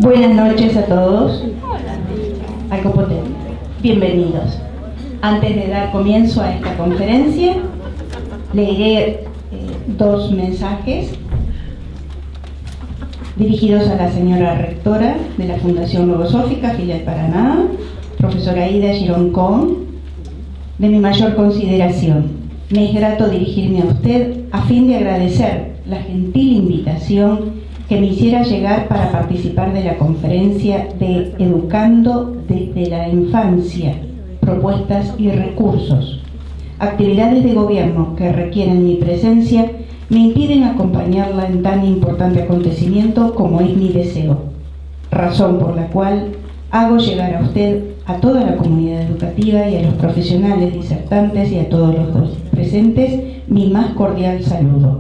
Buenas noches a todos. Algo potente. Bienvenidos. Antes de dar comienzo a esta conferencia, leeré dos mensajes dirigidos a la señora rectora de la Fundación Logosófica, Filial Paraná, profesora Ida Girón Con, de mi mayor consideración. Me es grato dirigirme a usted a fin de agradecer la gentil invitación que me hiciera llegar para participar de la conferencia de Educando desde la Infancia, Propuestas y Recursos. Actividades de gobierno que requieren mi presencia me impiden acompañarla en tan importante acontecimiento como es mi deseo, razón por la cual hago llegar a usted, a toda la comunidad educativa y a los profesionales disertantes y a todos los presentes, mi más cordial saludo,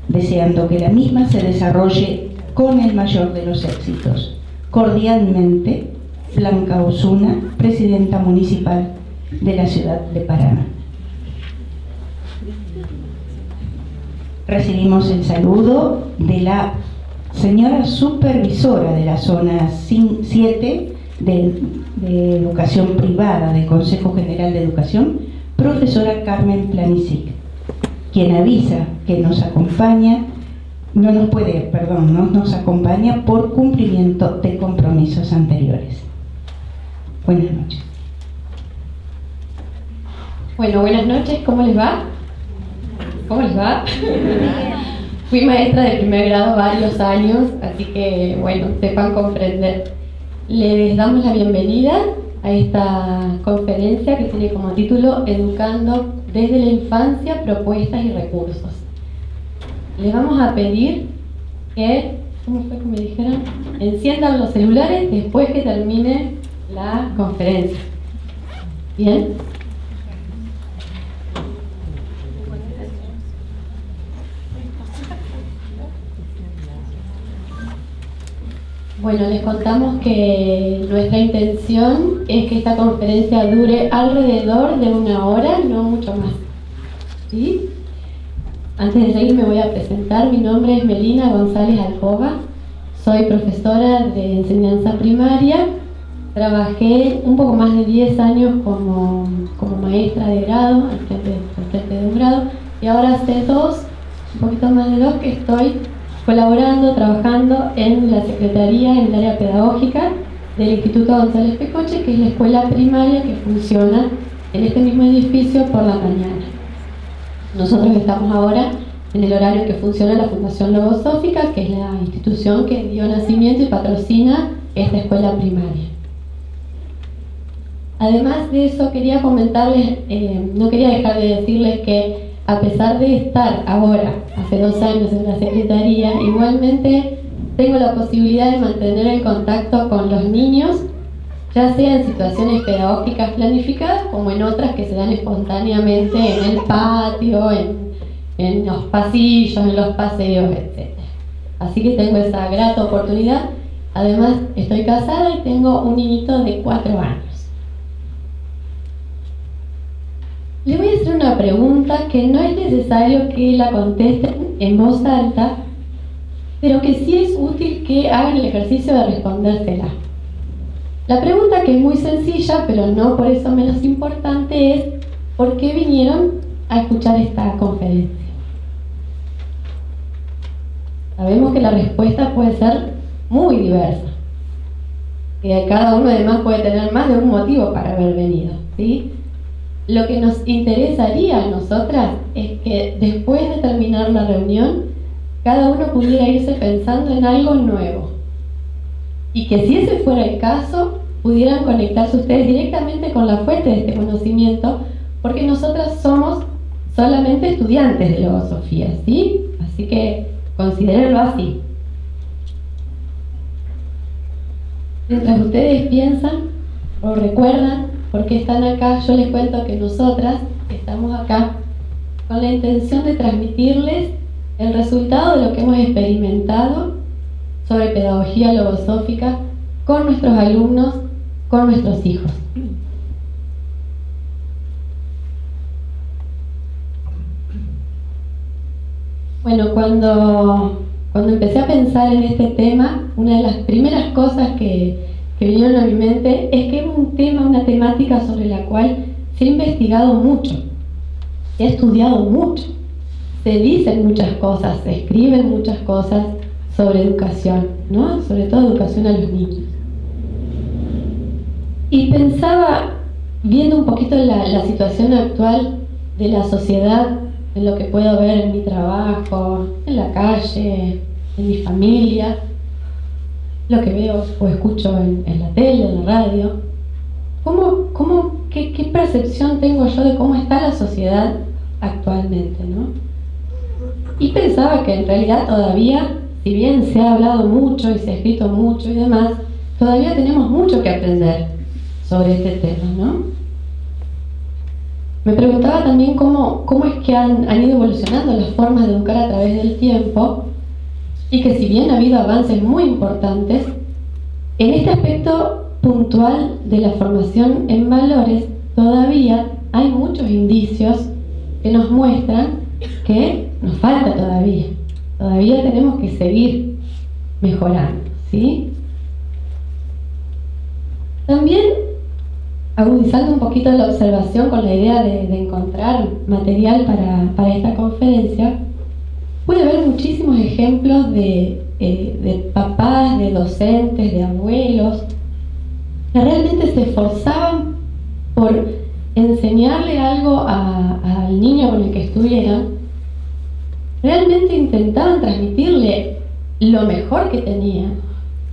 deseando que la misma se desarrolle con el mayor de los éxitos. Cordialmente, Blanca Osuna, presidenta municipal de la ciudad de Paraná. Recibimos el saludo de la señora supervisora de la zona 7 de Educación Privada del Consejo General de Educación, profesora Carmen Planisic, quien avisa que nos acompaña, no nos acompaña por cumplimiento de compromisos anteriores. Buenas noches. Bueno, buenas noches, ¿cómo les va? ¿Cómo les va? Fui maestra de primer grado varios años, así que, bueno, sepan comprender. Les damos la bienvenida a esta conferencia que tiene como título Educando desde la Infancia, Propuestas y Recursos. Les vamos a pedir que, ¿cómo fue que me dijeron? Enciendan los celulares después que termine la conferencia. ¿Bien? Bueno, les contamos que nuestra intención es que esta conferencia dure alrededor de 1 hora, no mucho más. ¿Sí? Antes de seguir me voy a presentar. Mi nombre es Melina González Alcoba. Soy profesora de enseñanza primaria. Trabajé un poco más de 10 años como maestra de grado, al frente de un grado. Y ahora hace un poquito más de 2, que estoy colaborando, trabajando en la Secretaría, en el área pedagógica del Instituto González Pecoche, que es la escuela primaria que funciona en este mismo edificio por la mañana. Nosotros estamos ahora en el horario que funciona la Fundación Logosófica, que es la institución que dio nacimiento y patrocina esta escuela primaria. Además de eso, quería comentarles, no quería dejar de decirles que a pesar de estar ahora, hace 2 años en la Secretaría, igualmente tengo la posibilidad de mantener el contacto con los niños, ya sea en situaciones pedagógicas planificadas como en otras que se dan espontáneamente en el patio, en los pasillos, en los paseos, etc. Así que tengo esa grata oportunidad. Además, estoy casada y tengo un niñito de 4 años. Le voy a hacer una pregunta que no es necesario que la contesten en voz alta, pero que sí es útil que hagan el ejercicio de respondérsela. La pregunta, que es muy sencilla, pero no por eso menos importante, es ¿por qué vinieron a escuchar esta conferencia? Sabemos que la respuesta puede ser muy diversa, que cada uno además puede tener más de un motivo para haber venido, ¿sí? Lo que nos interesaría a nosotras es que después de terminar la reunión, cada uno pudiera irse pensando en algo nuevo. Y que si ese fuera el caso, pudieran conectarse ustedes directamente con la fuente de este conocimiento, porque nosotras somos solamente estudiantes de logosofía, ¿sí? Así que considérenlo así. Mientras ustedes piensan o recuerdan por qué están acá, yo les cuento que nosotras estamos acá con la intención de transmitirles el resultado de lo que hemos experimentado sobre pedagogía logosófica con nuestros alumnos, con nuestros hijos. Bueno, cuando Cuando empecé a pensar en este tema, una de las primeras cosas que vinieron a mi mente es que es un tema, una temática sobre la cual se ha investigado mucho, se ha estudiado mucho, se dicen muchas cosas, se escriben muchas cosas sobre educación, ¿no? Sobre todo educación a los niños. Y pensaba, viendo un poquito la situación actual de la sociedad, en lo que puedo ver en mi trabajo, en la calle, en mi familia, lo que veo o escucho en la tele, en la radio, qué percepción tengo yo de cómo está la sociedad actualmente, ¿no? Y pensaba que en realidad todavía, si bien se ha hablado mucho y se ha escrito mucho y demás, todavía tenemos mucho que aprender sobre este tema, ¿no? Me preguntaba también cómo es que han ido evolucionando las formas de educar a través del tiempo, y que si bien ha habido avances muy importantes, en este aspecto puntual de la formación en valores, todavía hay muchos indicios que nos muestran que nos falta todavía tenemos que seguir mejorando, ¿sí? También, agudizando un poquito la observación con la idea de encontrar material para esta conferencia, pude ver muchísimos ejemplos de papás, de docentes, de abuelos, que realmente se esforzaban por enseñarle algo al niño con el que estuvieran. Realmente intentaban transmitirle lo mejor que tenían,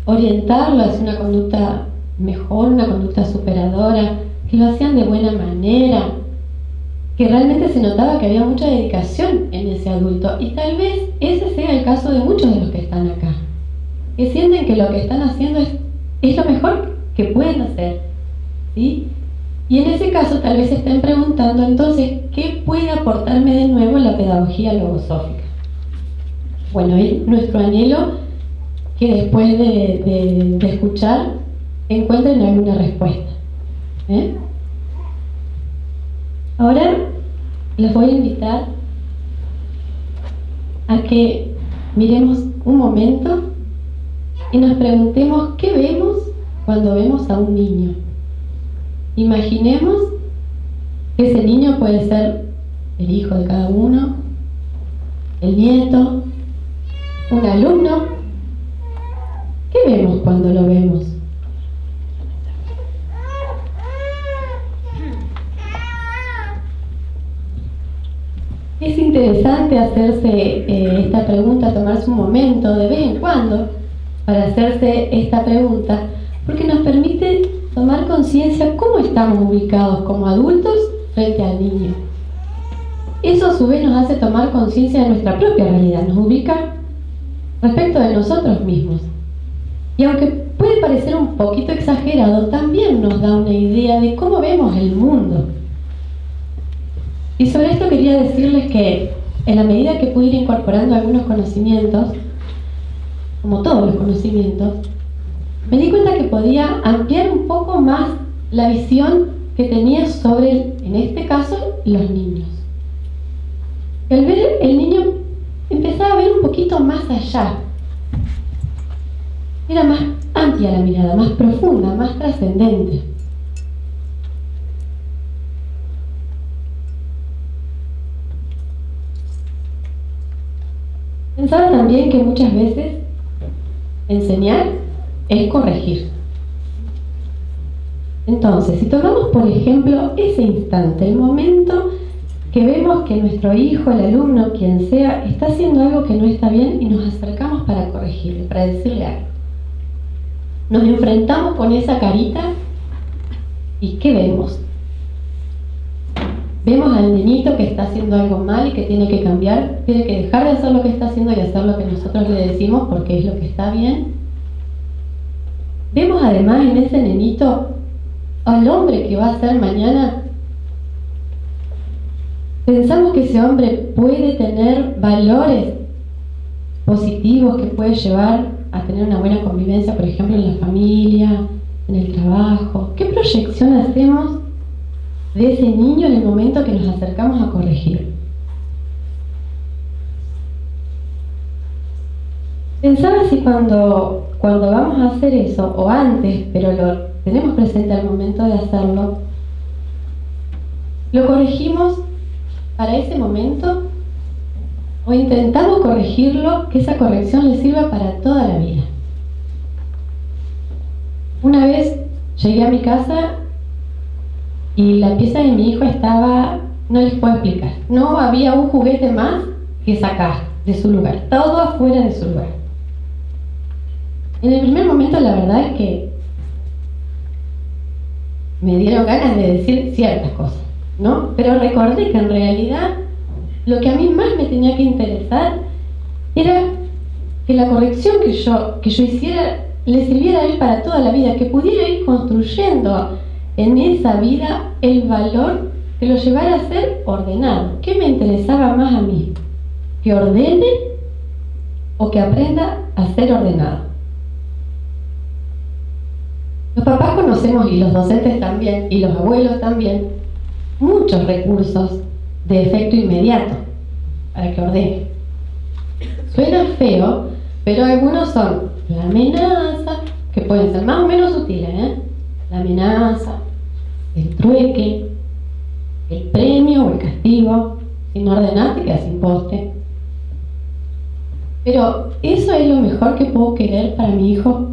orientarlo hacia una conducta mejor, una conducta superadora, que lo hacían de buena manera, que realmente se notaba que había mucha dedicación en ese adulto. Y tal vez ese sea el caso de muchos de los que están acá, que sienten que lo que están haciendo es lo mejor que pueden hacer, ¿sí? Y en ese caso tal vez se estén preguntando, entonces, ¿qué puede aportarme de nuevo la pedagogía logosófica? Bueno, es nuestro anhelo que después de escuchar encuentren alguna respuesta. Ahora les voy a invitar a que miremos un momento y nos preguntemos qué vemos cuando vemos a un niño. Imaginemos que ese niño puede ser el hijo de cada uno, el nieto, un alumno. ¿Qué vemos cuando lo vemos? Es interesante hacerse esta pregunta, tomarse un momento de vez en cuando para hacerse esta pregunta, porque nos permite tomar conciencia cómo estamos ubicados como adultos frente al niño. Eso a su vez nos hace tomar conciencia de nuestra propia realidad, nos ubica respecto de nosotros mismos. Y aunque puede parecer un poquito exagerado, también nos da una idea de cómo vemos el mundo. Y sobre esto quería decirles que en la medida que pude ir incorporando algunos conocimientos, como todos los conocimientos, me di cuenta que podía ampliar un poco más la visión que tenía sobre, en este caso, los niños. Y al ver el niño, empezaba a ver un poquito más allá. Era más amplia la mirada, más profunda, más trascendente. Pensaba también que muchas veces enseñar es corregir. Entonces, si tomamos por ejemplo ese instante, el momento que vemos que nuestro hijo, el alumno, quien sea, está haciendo algo que no está bien y nos acercamos para corregirle, para decirle algo. Nos enfrentamos con esa carita y ¿qué vemos? Vemos al niñito que está haciendo algo mal y que tiene que cambiar, tiene que dejar de hacer lo que está haciendo y hacer lo que nosotros le decimos porque es lo que está bien. Vemos además en ese nenito al hombre que va a ser mañana. Pensamos que ese hombre puede tener valores positivos que puede llevar a tener una buena convivencia, por ejemplo, en la familia, en el trabajo. ¿Qué proyección hacemos de ese niño en el momento que nos acercamos a corregir? Pensaba si cuando vamos a hacer eso, o antes, pero lo tenemos presente al momento de hacerlo, lo corregimos para ese momento o intentamos corregirlo, que esa corrección le sirva para toda la vida. Una vez llegué a mi casa y la pieza de mi hijo estaba, no les puedo explicar, no había un juguete más que sacar de su lugar, todo afuera de su lugar. En el primer momento la verdad es que me dieron ganas de decir ciertas cosas, ¿no? Pero recordé que en realidad lo que a mí más me tenía que interesar era que la corrección que yo hiciera le sirviera a él para toda la vida, que pudiera ir construyendo en esa vida el valor que lo llevara a ser ordenado. ¿Qué me interesaba más a mí? ¿Que ordene o que aprenda a ser ordenado? Los papás conocemos, y los docentes también, y los abuelos también, muchos recursos de efecto inmediato para que ordene. Suena feo, pero algunos son la amenaza, que pueden ser más o menos sutiles, la amenaza, el trueque, el premio o el castigo. Si no ordenás, te quedas sin postre. Pero ¿eso es lo mejor que puedo querer para mi hijo?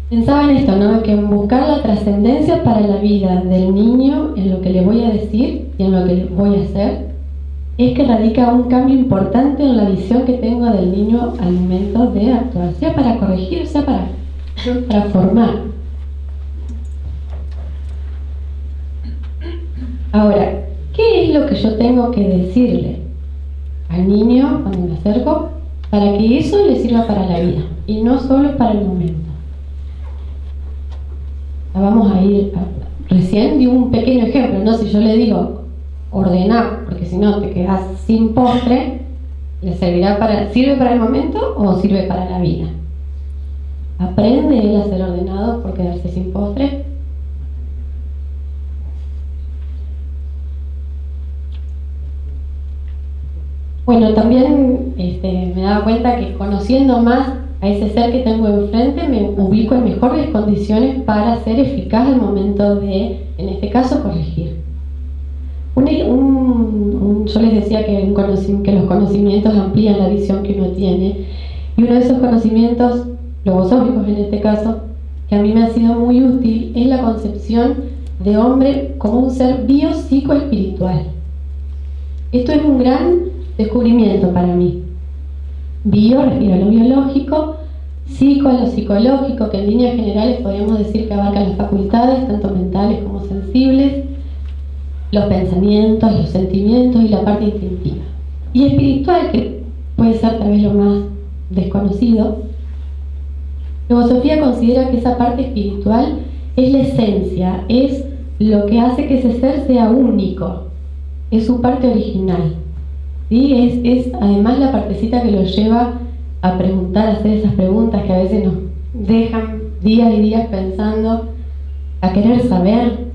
Pensaba en esto, ¿no? Que en buscar la trascendencia para la vida del niño en lo que le voy a decir y en lo que le voy a hacer, es que radica un cambio importante en la visión que tengo del niño al momento de actuar, sea para corregir, sea para formar. Ahora, ¿qué es lo que yo tengo que decirle al niño cuando me acerco para que eso le sirva para la vida y no solo para el momento? Vamos a ir recién di un pequeño ejemplo, ¿no? Si yo le digo ordenar, porque si no te quedas sin postre, ¿sirve para el momento o sirve para la vida? ¿Aprende él a ser ordenado por quedarse sin postre? Bueno, también me daba cuenta que conociendo más a ese ser que tengo enfrente, me ubico en mejores condiciones para ser eficaz al momento de, en este caso, corregir. Yo les decía que los conocimientos amplían la visión que uno tiene, y uno de esos conocimientos, logosóficos en este caso, que a mí me ha sido muy útil, es la concepción de hombre como un ser biopsicoespiritual. Esto es un gran descubrimiento para mí. Bio refiero a lo biológico, psico a lo psicológico, que en líneas generales podríamos decir que abarcan las facultades, tanto mentales como sensibles, los pensamientos, los sentimientos y la parte instintiva. Y espiritual, que puede ser tal vez lo más desconocido. Logosofía considera que esa parte espiritual es la esencia, es lo que hace que ese ser sea único, es su parte original. ¿Sí? Es además la partecita que lo lleva a preguntar, a hacer esas preguntas que a veces nos dejan días y días pensando, a querer saber.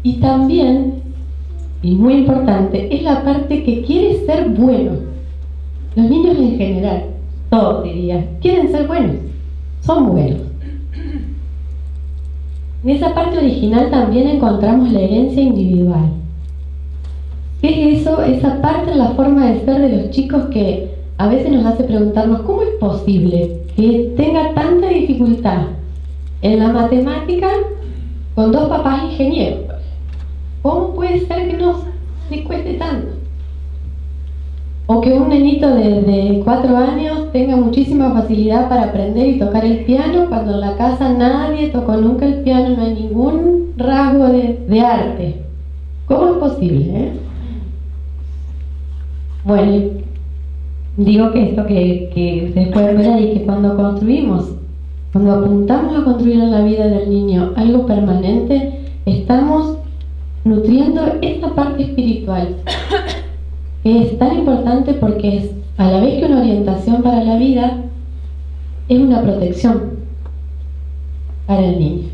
Y también, y muy importante, es la parte que quiere ser bueno. Los niños en general, todos diría, quieren ser buenos, son buenos. En esa parte original también encontramos la herencia individual. ¿Qué es eso? Esa parte en la forma de ser de los chicos que a veces nos hace preguntarnos ¿cómo es posible que tenga tanta dificultad en la matemática con dos papás ingenieros? ¿Cómo puede ser que no le cueste tanto? O que un nenito de 4 años tenga muchísima facilidad para aprender y tocar el piano cuando en la casa nadie tocó nunca el piano, no hay ningún rasgo de arte. ¿Cómo es posible? Bueno, digo que esto que ustedes pueden ver ahí, que cuando apuntamos a construir en la vida del niño algo permanente, estamos nutriendo esta parte espiritual, que es tan importante porque es, a la vez que una orientación para la vida, es una protección para el niño.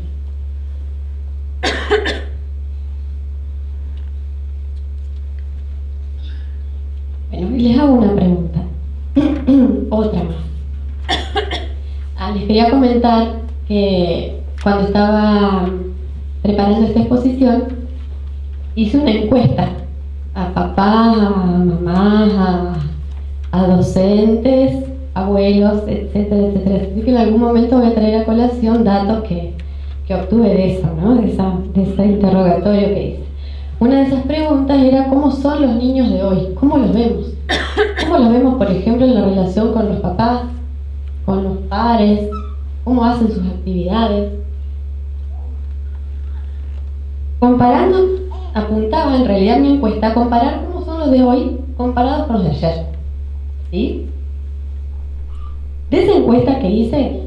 Bueno, les otra más. Les quería comentar que cuando estaba preparando esta exposición hice una encuesta a papás, a mamás, a docentes, abuelos, etcétera, etcétera. Así que en algún momento voy a traer a colación datos que obtuve de eso, ¿no? de ese interrogatorio que hice. Una de esas preguntas era ¿cómo son los niños de hoy? ¿Cómo los vemos? ¿Cómo los vemos, por ejemplo, en la relación con los papás, con los padres? ¿Cómo hacen sus actividades? Comparando, apuntaba en realidad mi encuesta a comparar cómo son los de hoy comparados con los de ayer. ¿Sí? De esa encuesta que hice,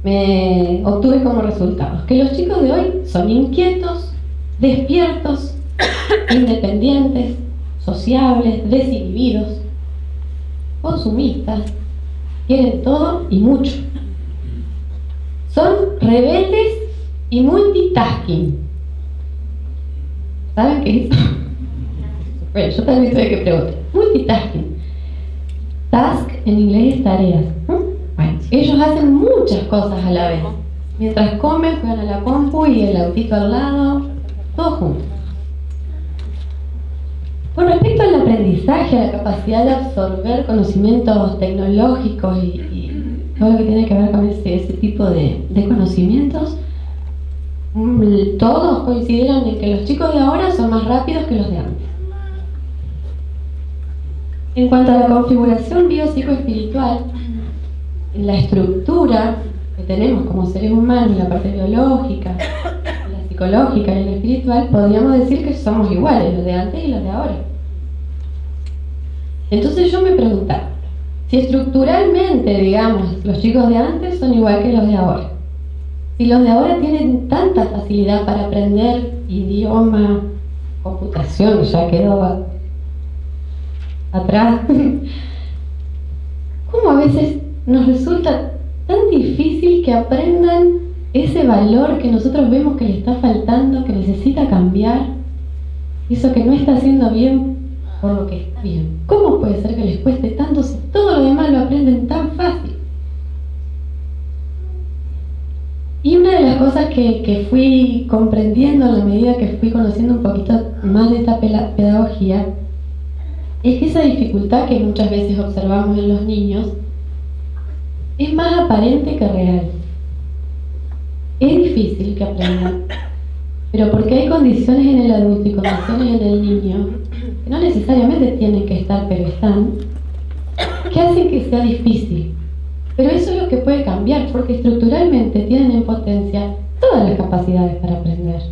me obtuve como resultados que los chicos de hoy son inquietos, despiertos, independientes, sociables, desinhibidos, consumistas, quieren todo y mucho. Son rebeldes y multitasking. ¿Saben qué es eso? Bueno, yo también tuve que preguntar. Multitasking. Task en inglés es tareas. Bueno, ellos hacen muchas cosas a la vez. Mientras comen, juegan a la compu y el autito al lado, todo junto. Con respecto al aprendizaje, a la capacidad de absorber conocimientos tecnológicos y todo lo que tiene que ver con ese tipo de conocimientos, todos coincidieron en que los chicos de ahora son más rápidos que los de antes. En cuanto a la configuración biopsicoespiritual, en la estructura que tenemos como seres humanos, la parte biológica, la psicológica y la espiritual, podríamos decir que somos iguales, los de antes y los de ahora. Entonces yo me preguntaba, si estructuralmente, digamos, los chicos de antes son igual que los de ahora, si los de ahora tienen tanta facilidad para aprender idioma, computación, ya quedó atrás, ¿cómo a veces nos resulta tan difícil que aprendan ese valor que nosotros vemos que le está faltando, que necesita cambiar, eso que no está haciendo bien por lo que está bien? ¿Cómo puede ser que les cueste tanto si todo lo demás lo aprenden tan fácil? Y una de las cosas que fui comprendiendo a la medida que fui conociendo un poquito más de esta pedagogía es que esa dificultad que muchas veces observamos en los niños es más aparente que real. Es difícil que aprendan, pero porque hay condiciones en el adulto y condiciones en el niño que no necesariamente tienen que estar, pero están, que hacen que sea difícil. Pero eso es lo que puede cambiar, porque estructuralmente tienen en potencia todas las capacidades para aprender.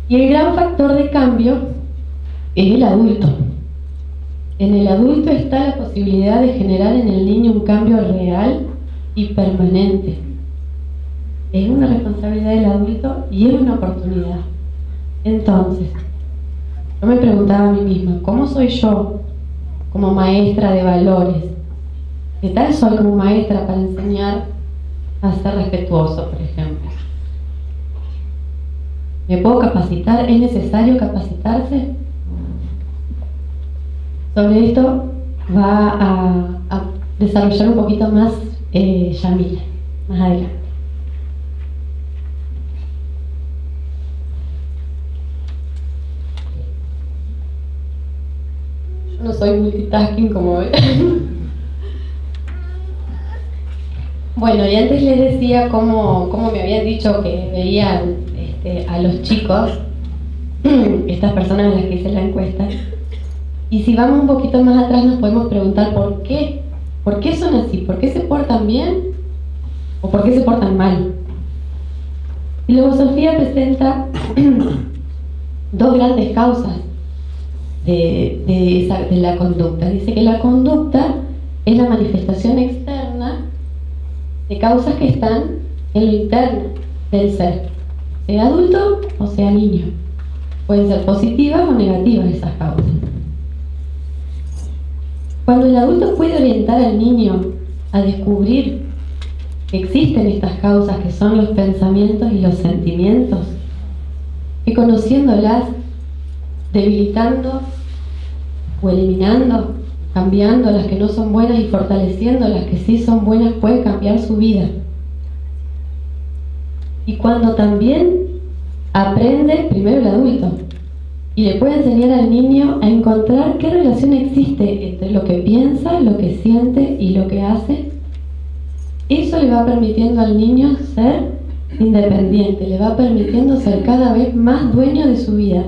Y el gran factor de cambio es el adulto. En el adulto está la posibilidad de generar en el niño un cambio real y permanente. Es una responsabilidad del adulto y es una oportunidad. Entonces, yo me preguntaba a mí misma, ¿cómo soy yo como maestra de valores? ¿Qué tal soy como maestra para enseñar a ser respetuoso, por ejemplo? ¿Me puedo capacitar? ¿Es necesario capacitarse? Sobre esto va a desarrollar un poquito más Yamila, más adelante. Yo no soy multitasking como ven. Bueno, y antes les decía cómo me habían dicho que veían a los chicos, estas personas a las que hice la encuesta. Y si vamos un poquito más atrás nos podemos preguntar ¿por qué? ¿Por qué son así? ¿Por qué se portan bien? ¿O por qué se portan mal? Y luego Sofía presenta dos grandes causas de la conducta. Dice que la conducta es la manifestación externa de causas que están en lo interno del ser, sea adulto o sea niño. Pueden ser positivas o negativas esas causas. Cuando el adulto puede orientar al niño a descubrir que existen estas causas que son los pensamientos y los sentimientos, que conociéndolas, debilitando o eliminando cambiando las que no son buenas y fortaleciendo las que sí son buenas, puede cambiar su vida. Y cuando también aprende primero el adulto y le puede enseñar al niño a encontrar qué relación existe entre lo que piensa, lo que siente y lo que hace, eso le va permitiendo al niño ser independiente, le va permitiendo ser cada vez más dueño de su vida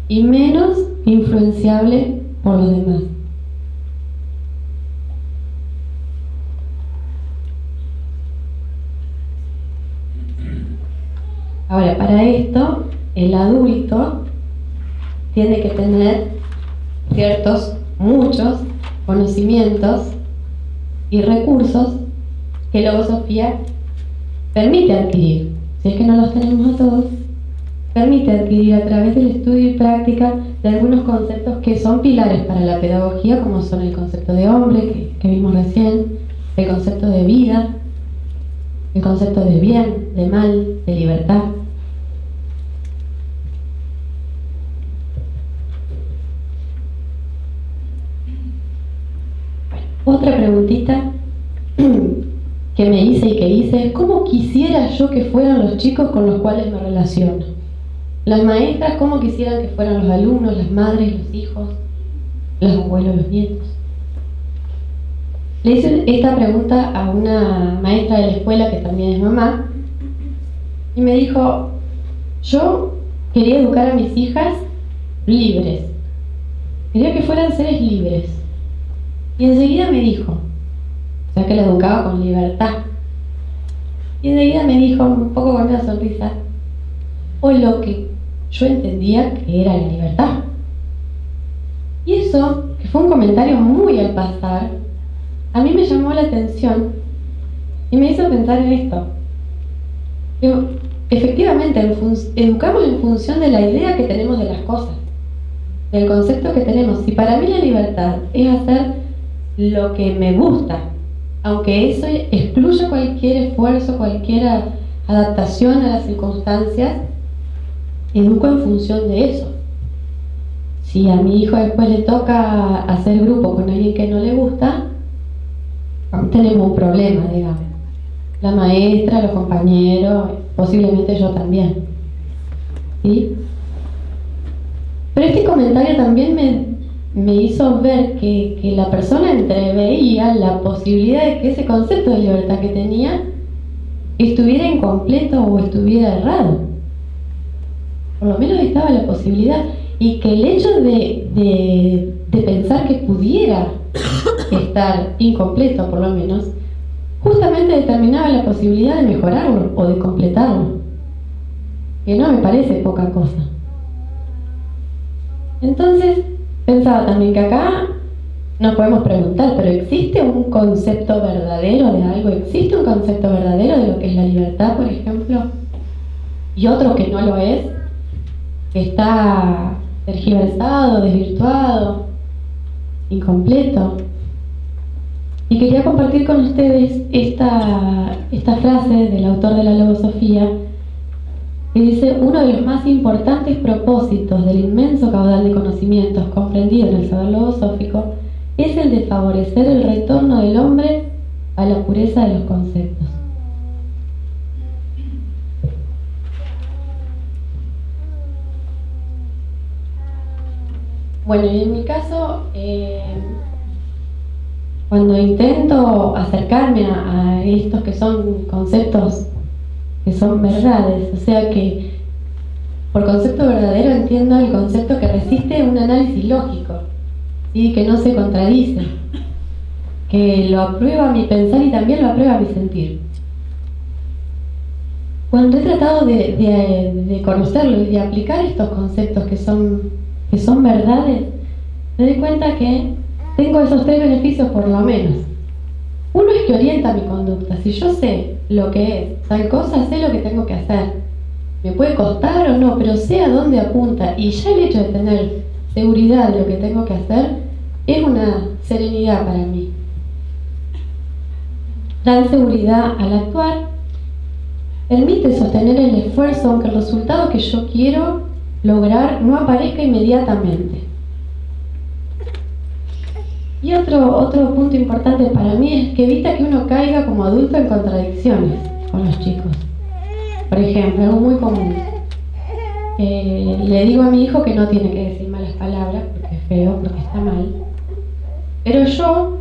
y menos influenciable por los demás. Ahora, para esto, el adulto tiene que tener muchos conocimientos y recursos que Logosofía permite adquirir. Si es que no los tenemos a todos, permite adquirir a través del estudio y práctica de algunos conceptos que son pilares para la pedagogía, como son el concepto de hombre, que vimos recién, el concepto de vida, el concepto de bien, de mal, de libertad. Otra preguntita que me hice es ¿cómo quisiera yo que fueran los chicos con los cuales me relaciono? Las maestras, ¿cómo quisieran que fueran los alumnos, las madres, los hijos, los abuelos, los nietos? Le hice esta pregunta a una maestra de la escuela que también es mamá y me dijo, yo quería educar a mis hijas libres, quería que fueran seres libres. Y enseguida me dijo, o sea que la educaba con libertad, y enseguida me dijo, un poco con una sonrisa, o lo que yo entendía que era la libertad. Y eso, que fue un comentario muy al pasar, a mí me llamó la atención y me hizo pensar en esto. Efectivamente, educamos en función de la idea que tenemos de las cosas, del concepto que tenemos. Si para mí la libertad es hacer lo que me gusta, aunque eso excluya cualquier esfuerzo, cualquier adaptación a las circunstancias, educo en función de eso. Si a mi hijo después le toca hacer grupo con alguien que no le gusta, tenemos un problema, digamos. La maestra, los compañeros, posiblemente yo también. ¿Sí? Pero este comentario también me hizo ver que la persona entreveía la posibilidad de que ese concepto de libertad que tenía estuviera incompleto o estuviera errado. Por lo menos estaba la posibilidad, y que el hecho de pensar que pudiera estar incompleto, por lo menos, justamente determinaba la posibilidad de mejorarlo o de completarlo, que no me parece poca cosa. Entonces pensaba también que acá nos podemos preguntar, ¿pero existe un concepto verdadero de algo? ¿Existe un concepto verdadero de lo que es la libertad, por ejemplo? Y otro que no lo es, que está tergiversado, desvirtuado, incompleto. Y quería compartir con ustedes esta frase del autor de la Logosofía, que dice: uno de los más importantes propósitos del inmenso caudal de conocimientos comprendido en el saber logosófico es el de favorecer el retorno del hombre a la pureza de los conceptos. Bueno, y en mi caso, cuando intento acercarme a estos que son conceptos que son verdades, o sea que por concepto verdadero entiendo el concepto que resiste un análisis lógico, ¿sí? Que no se contradice, que lo aprueba mi pensar y también lo aprueba mi sentir. Cuando he tratado de conocerlo y de aplicar estos conceptos que son verdades, me doy cuenta que tengo esos tres beneficios por lo menos. Uno es que orienta mi conducta. Si yo sé lo que es tal cosa, sé lo que tengo que hacer. Me puede costar o no, pero sé a dónde apunta. Y ya el hecho de tener seguridad de lo que tengo que hacer es una serenidad para mí. Dan seguridad al actuar, permite sostener el esfuerzo aunque el resultado que yo quiero lograr no aparezca inmediatamente. Y otro punto importante para mí es que evita que uno caiga como adulto en contradicciones con los chicos. Por ejemplo, algo muy común. Le digo a mi hijo que no tiene que decir malas palabras porque es feo, porque está mal. Pero yo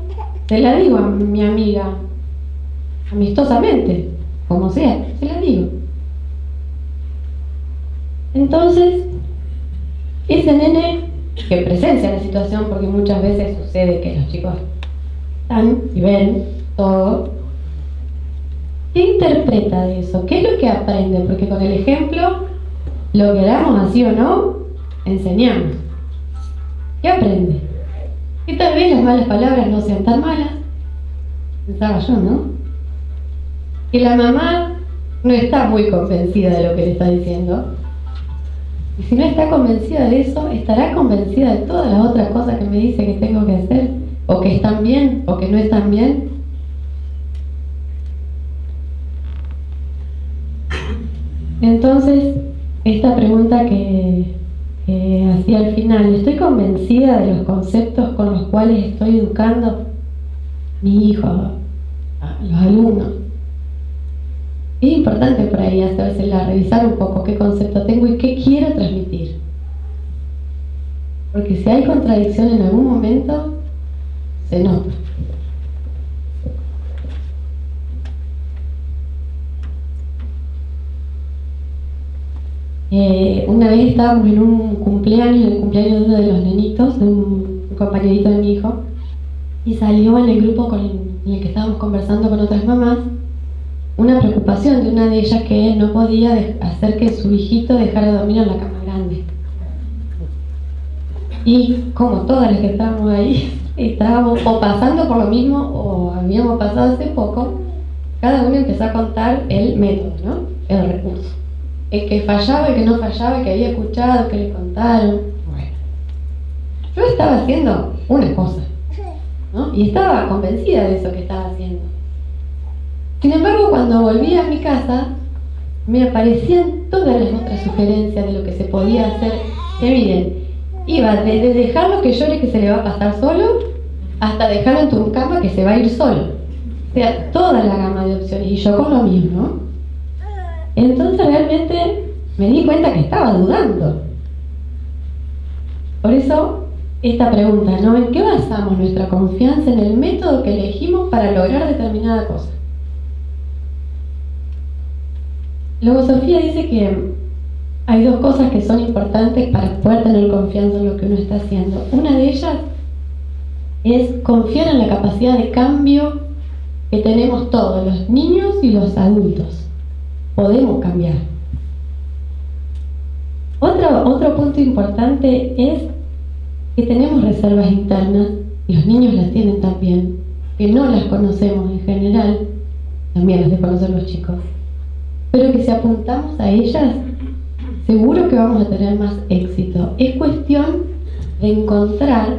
se la digo a mi amiga amistosamente, como sea, se la digo. Entonces, ese nene que presencia la situación, porque muchas veces sucede que los chicos están y ven todo, ¿qué interpreta de eso? ¿Qué es lo que aprende? Porque con el ejemplo, lo queramos así o no, enseñamos. ¿Qué aprende? Que tal vez las malas palabras no sean tan malas, pensaba yo, ¿no? Que la mamá no está muy convencida de lo que le está diciendo. Y si no está convencida de eso, estará convencida de todas las otras cosas que me dice que tengo que hacer, o que están bien, o que no están bien. Entonces, esta pregunta que hacía al final, ¿estoy convencida de los conceptos con los cuales estoy educando a mi hijo, a los alumnos? Es importante por ahí hacérsela, revisar un poco qué concepto tengo y qué quiero transmitir. Porque si hay contradicción en algún momento, se nota. Una vez estábamos en un cumpleaños, el cumpleaños de los nenitos, de un compañerito de mi hijo, y salió en el grupo en el que estábamos conversando con otras mamás una preocupación de una de ellas, que no podía hacer que su hijito dejara de dormir en la cama grande. Y como todas las que estábamos ahí, estábamos o pasando por lo mismo o habíamos pasado hace poco, cada uno empezó a contar el método, ¿no? El recurso. El que fallaba, el que no fallaba, el que había escuchado, el que le contaron. Bueno, yo estaba haciendo una cosa, ¿no? Y estaba convencida de eso que estaba haciendo. Sin embargo, cuando volví a mi casa, me aparecían todas las otras sugerencias de lo que se podía hacer. Que miren, iba desde dejarlo que llore, que se le va a pasar solo, hasta dejarlo en tu cama, que se va a ir solo. O sea, toda la gama de opciones, y yo con lo mismo, ¿no? Entonces realmente me di cuenta que estaba dudando. Por eso, esta pregunta, ¿no? ¿En qué basamos nuestra confianza en el método que elegimos para lograr determinada cosa? Logosofía dice que hay dos cosas que son importantes para poder tener confianza en lo que uno está haciendo. Una de ellas es confiar en la capacidad de cambio que tenemos todos, los niños y los adultos. Podemos cambiar. Otro punto importante es que tenemos reservas internas, y los niños las tienen también, que no las conocemos en general, también las desconocen los chicos, pero que si apuntamos a ellas, seguro que vamos a tener más éxito. Es cuestión de encontrar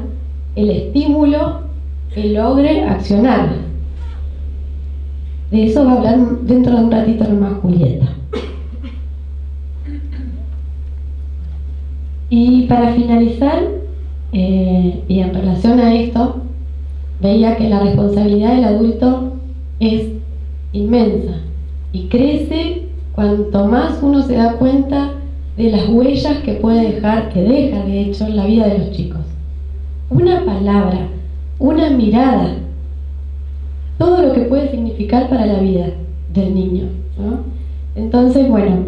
el estímulo que logre accionar. De eso va a hablar dentro de un ratito nomás Julieta. Y para finalizar, y en relación a esto, veía que la responsabilidad del adulto es inmensa y crece cuanto más uno se da cuenta de las huellas que puede dejar, que deja de hecho en la vida de los chicos. Una palabra, una mirada, todo lo que puede significar para la vida del niño, ¿no? Entonces, bueno,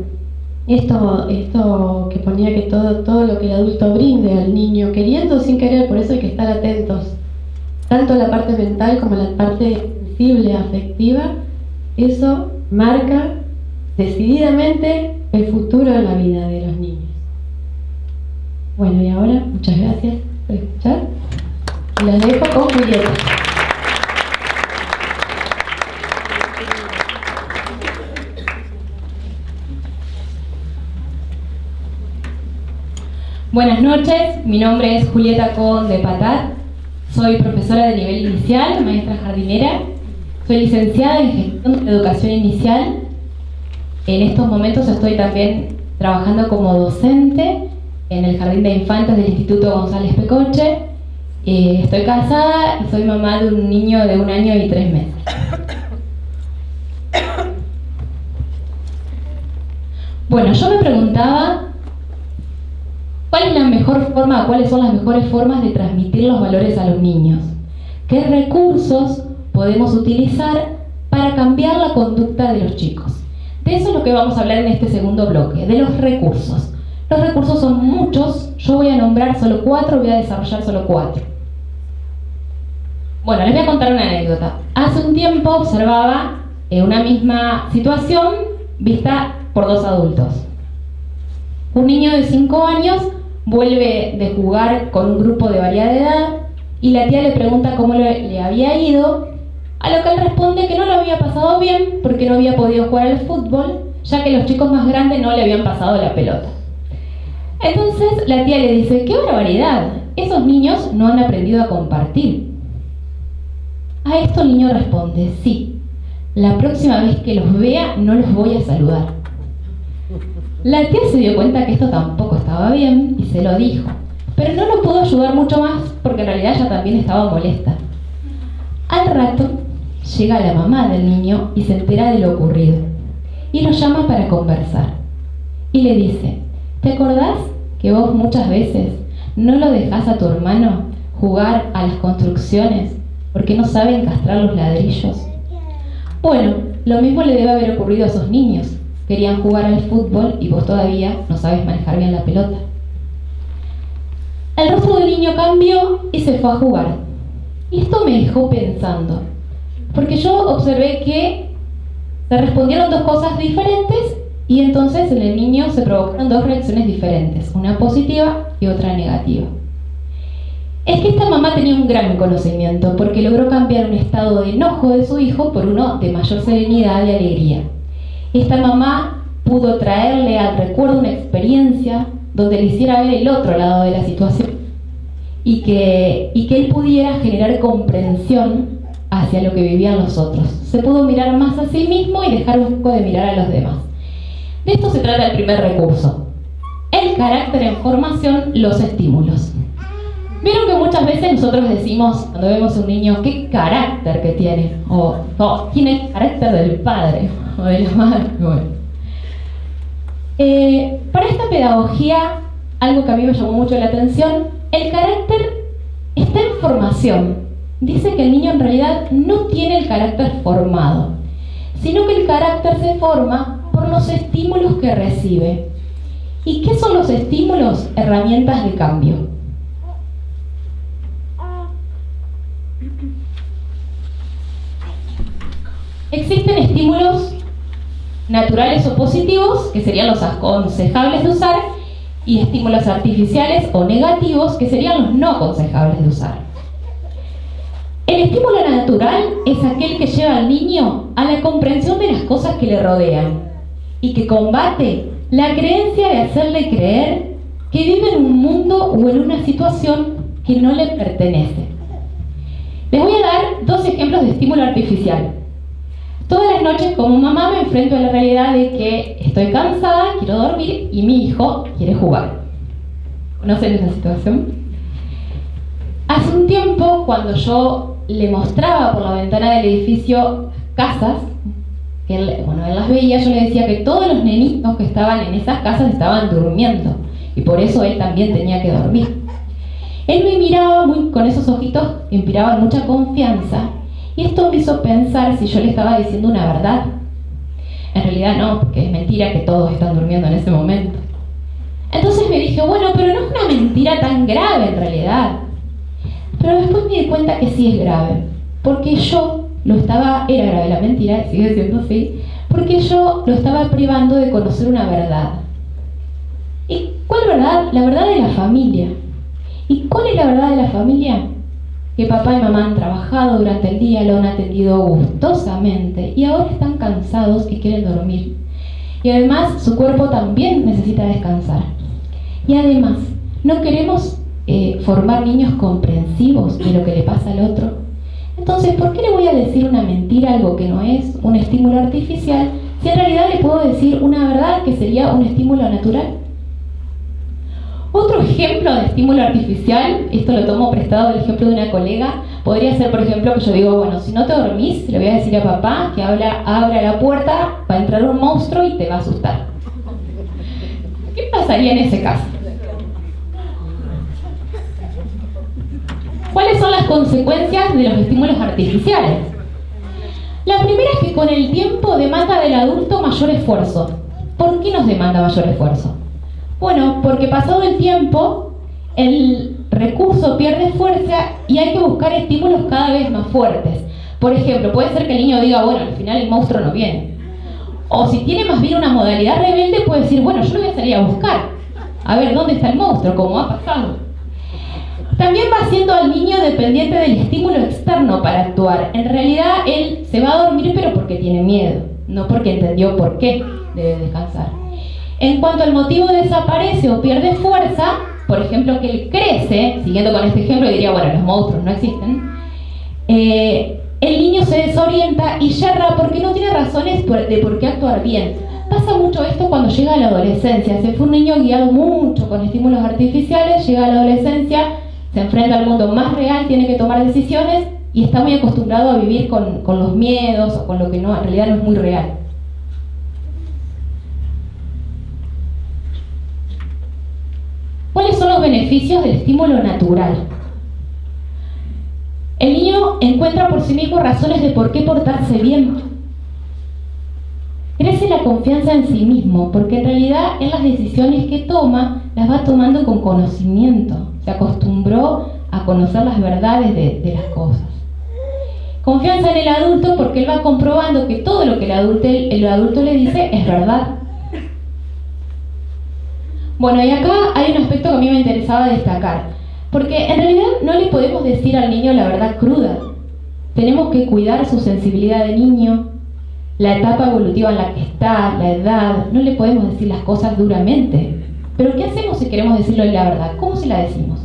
esto que ponía que todo lo que el adulto brinde al niño, queriendo o sin querer, por eso hay que estar atentos, tanto a la parte mental como a la parte sensible, afectiva, eso marca decididamente el futuro de la vida de los niños. Bueno, y ahora, muchas gracias por escuchar. Y las dejo con Julieta. Buenas noches, mi nombre es Julieta Con de Patat, soy profesora de nivel inicial, maestra jardinera, soy licenciada en gestión de educación inicial. En estos momentos estoy también trabajando como docente en el Jardín de Infantes del Instituto González Pecoche Estoy casada y soy mamá de un niño de 1 año y 3 meses. Bueno, yo me preguntaba cuáles son las mejores formas de transmitir los valores a los niños. ¿Qué recursos podemos utilizar para cambiar la conducta de los chicos? De eso es lo que vamos a hablar en este segundo bloque, de los recursos. Los recursos son muchos, yo voy a nombrar solo 4, voy a desarrollar solo 4. Bueno, les voy a contar una anécdota. Hace un tiempo observaba una misma situación vista por 2 adultos. Un niño de 5 años vuelve de jugar con un grupo de variada edad y la tía le pregunta cómo le había ido, a lo que él responde que no lo había pasado bien porque no había podido jugar al fútbol, ya que los chicos más grandes no le habían pasado la pelota. Entonces la tía le dice: ¡qué barbaridad! Esos niños no han aprendido a compartir. A esto el niño responde: sí, la próxima vez que los vea no los voy a saludar. La tía se dio cuenta que esto tampoco estaba bien y se lo dijo, pero no lo pudo ayudar mucho más porque en realidad ella también estaba molesta. Al rato llega la mamá del niño y se entera de lo ocurrido y lo llama para conversar y le dice: ¿te acordás que vos muchas veces no lo dejás a tu hermano jugar a las construcciones porque no sabe encastrar los ladrillos? Bueno, lo mismo le debe haber ocurrido a esos niños. Querían jugar al fútbol y vos todavía no sabes manejar bien la pelota. El rostro del niño cambió y se fue a jugar. Y esto me dejó pensando, porque yo observé que se respondieron 2 cosas diferentes y entonces en el niño se provocaron 2 reacciones diferentes, una positiva y otra negativa. Es que esta mamá tenía un gran conocimiento porque logró cambiar un estado de enojo de su hijo por uno de mayor serenidad y alegría. Esta mamá pudo traerle al recuerdo una experiencia donde le hiciera ver el otro lado de la situación y que él pudiera generar comprensión hacia lo que vivían los otros. Se pudo mirar más a sí mismo y dejar un poco de mirar a los demás. De esto se trata el primer recurso: el carácter en formación, los estímulos. Vieron que muchas veces nosotros decimos, cuando vemos a un niño, qué carácter que tiene, o tiene el carácter del padre o de la madre. Bueno. Para esta pedagogía, algo que a mí me llamó mucho la atención, el carácter está en formación. Dice que el niño en realidad no tiene el carácter formado, sino que el carácter se forma por los estímulos que recibe. ¿Y qué son los estímulos? Herramientas de cambio. Existen estímulos naturales o positivos, que serían los aconsejables de usar, y estímulos artificiales o negativos, que serían los no aconsejables de usar. El estímulo natural es aquel que lleva al niño a la comprensión de las cosas que le rodean y que combate la creencia de hacerle creer que vive en un mundo o en una situación que no le pertenece. Les voy a dar 2 ejemplos de estímulo artificial. Todas las noches como mamá me enfrento a la realidad de que estoy cansada, quiero dormir y mi hijo quiere jugar. ¿Conocen esa situación? Hace un tiempo, cuando yo le mostraba por la ventana del edificio casas, que él las veía, yo le decía que todos los nenitos que estaban en esas casas estaban durmiendo y por eso él también tenía que dormir. Él me miraba con esos ojitos que inspiraban mucha confianza. Y esto me hizo pensar si yo le estaba diciendo una verdad. En realidad no, porque es mentira que todos están durmiendo en ese momento. Entonces me dije, bueno, pero no es una mentira tan grave en realidad. Pero después me di cuenta que sí es grave. Porque era grave la mentira, sigue siendo así, porque yo lo estaba privando de conocer una verdad. ¿Y cuál verdad? La verdad de la familia. ¿Y cuál es la verdad de la familia? Que papá y mamá han trabajado durante el día, lo han atendido gustosamente y ahora están cansados y quieren dormir. Y además su cuerpo también necesita descansar. Y además, no queremos formar niños comprensivos de lo que le pasa al otro. Entonces, ¿por qué le voy a decir una mentira, algo que no es un estímulo artificial, si en realidad le puedo decir una verdad que sería un estímulo natural? Otro ejemplo de estímulo artificial, esto lo tomo prestado del ejemplo de una colega, podría ser, por ejemplo, que yo digo, bueno, si no te dormís, le voy a decir a papá que abra la puerta, va a entrar un monstruo y te va a asustar. ¿Qué pasaría en ese caso? ¿Cuáles son las consecuencias de los estímulos artificiales? La primera es que con el tiempo demanda del adulto mayor esfuerzo. ¿Por qué nos demanda mayor esfuerzo? Bueno, porque pasado el tiempo, el recurso pierde fuerza y hay que buscar estímulos cada vez más fuertes. Por ejemplo, puede ser que el niño diga, bueno, al final el monstruo no viene. O si tiene más bien una modalidad rebelde, puede decir, bueno, yo lo voy a salir a buscar. A ver, ¿dónde está el monstruo? ¿Cómo ha pasado? También va haciendo al niño dependiente del estímulo externo para actuar. En realidad, él se va a dormir, pero porque tiene miedo, no porque entendió por qué debe descansar. En cuanto al motivo desaparece o pierde fuerza, por ejemplo, que él crece, siguiendo con este ejemplo, diría, bueno, los monstruos no existen, el niño se desorienta y yerra porque no tiene razones de por qué actuar bien. Pasa mucho esto cuando llega a la adolescencia. Se fue un niño guiado mucho con estímulos artificiales, llega a la adolescencia, se enfrenta al mundo más real, tiene que tomar decisiones y está muy acostumbrado a vivir con los miedos o con lo que no, en realidad no es muy real. ¿Cuáles son los beneficios del estímulo natural? El niño encuentra por sí mismo razones de por qué portarse bien. Crece la confianza en sí mismo, porque en realidad en las decisiones que toma, las va tomando con conocimiento. Se acostumbró a conocer las verdades de las cosas. Confianza en el adulto porque él va comprobando que todo lo que el adulto le dice es verdad. Bueno, y acá hay un aspecto que a mí me interesaba destacar, porque en realidad no le podemos decir al niño la verdad cruda. Tenemos que cuidar su sensibilidad de niño, la etapa evolutiva en la que está, la edad. No le podemos decir las cosas duramente. Pero ¿qué hacemos si queremos decirle la verdad? ¿Cómo se la decimos?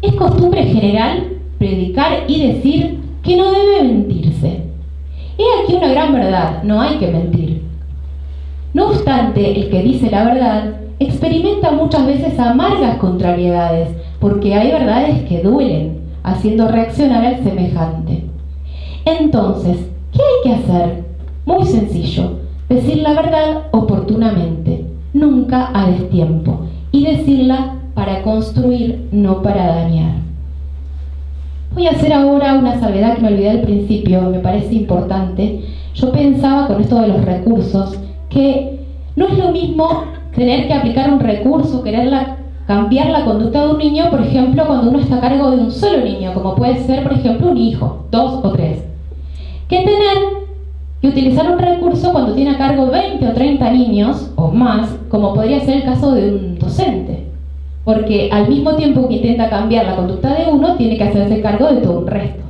Es costumbre general predicar y decir que no debe mentirse. He aquí una gran verdad, no hay que mentir. No obstante, el que dice la verdad experimenta muchas veces amargas contrariedades, porque hay verdades que duelen, haciendo reaccionar al semejante. Entonces, ¿qué hay que hacer? Muy sencillo, decir la verdad oportunamente, nunca a destiempo, y decirla para construir, no para dañar. Voy a hacer ahora una salvedad que me olvidé al principio, me parece importante. Yo pensaba con esto de los recursos, que no es lo mismo tener que aplicar un recurso, cambiar la conducta de un niño, por ejemplo, cuando uno está a cargo de un solo niño, como puede ser, por ejemplo, un hijo, 2 o 3, que tener que utilizar un recurso cuando tiene a cargo 20 o 30 niños o más, como podría ser el caso de un docente, porque al mismo tiempo que intenta cambiar la conducta de uno, tiene que hacerse cargo de todo un resto.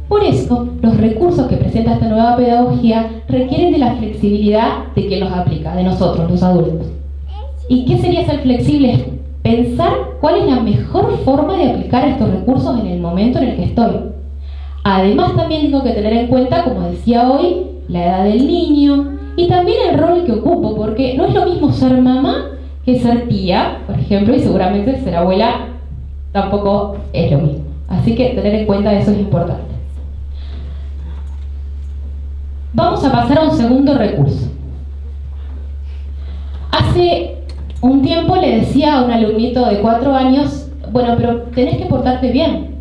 Por eso, los recursos que presenta esta nueva pedagogía requieren de la flexibilidad de quien los aplica, de nosotros, los adultos. ¿Y qué sería ser flexible? Pensar cuál es la mejor forma de aplicar estos recursos en el momento en el que estoy. Además, también tengo que tener en cuenta, como decía hoy, la edad del niño y también el rol que ocupo, porque no es lo mismo ser mamá que ser tía, por ejemplo, y seguramente ser abuela tampoco es lo mismo. Así que tener en cuenta eso es importante. Vamos a pasar a un segundo recurso. Hace un tiempo le decía a un alumnito de 4 años, bueno, pero tenés que portarte bien.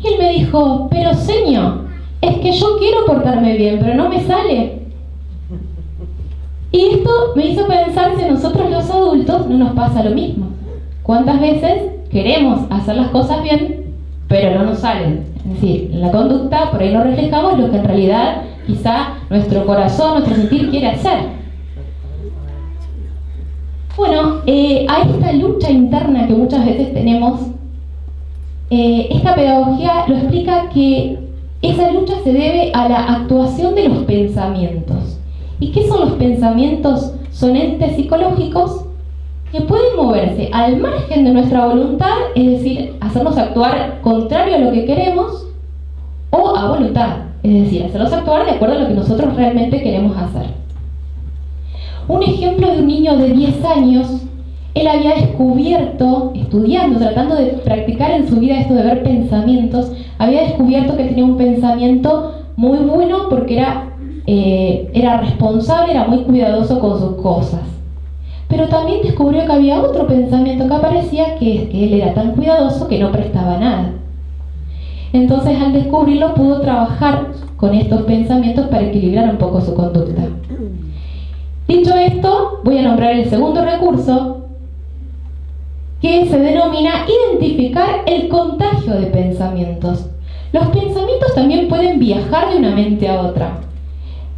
Y él me dijo, pero señor, es que yo quiero portarme bien, pero no me sale. Y esto me hizo pensar si a nosotros los adultos no nos pasa lo mismo. ¿Cuántas veces queremos hacer las cosas bien, pero no nos salen? Es decir, en la conducta por ahí no reflejamos lo que en realidad quizá nuestro corazón, nuestro sentir quiere hacer. Bueno, a esta lucha interna que muchas veces tenemos, esta pedagogía lo explica que esa lucha se debe a la actuación de los pensamientos. ¿Y qué son los pensamientos? Son entes psicológicos que pueden moverse al margen de nuestra voluntad, es decir, hacernos actuar contrario a lo que queremos, o a voluntad, es decir, hacernos actuar de acuerdo a lo que nosotros realmente queremos hacer. Un ejemplo de un niño de 10 años, él había descubierto, estudiando, tratando de practicar en su vida esto de ver pensamientos, había descubierto que tenía un pensamiento muy bueno porque era responsable, era muy cuidadoso con sus cosas. Pero también descubrió que había otro pensamiento que aparecía, que él era tan cuidadoso que no prestaba nada. Entonces, al descubrirlo, pudo trabajar con estos pensamientos para equilibrar un poco su conducta. Dicho esto, voy a nombrar el segundo recurso, que se denomina identificar el contagio de pensamientos. Los pensamientos también pueden viajar de una mente a otra.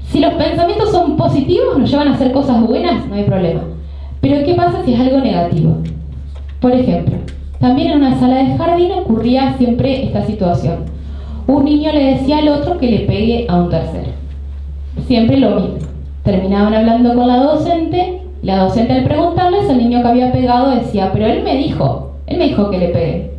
Si los pensamientos son positivos, nos llevan a hacer cosas buenas, no hay problema. Pero ¿qué pasa si es algo negativo? Por ejemplo, también en una sala de jardín ocurría siempre esta situación. Un niño le decía al otro que le pegue a un tercero. Siempre lo mismo. Terminaban hablando con la docente. La docente, al preguntarles, el niño que había pegado decía: pero él me dijo que le pegue.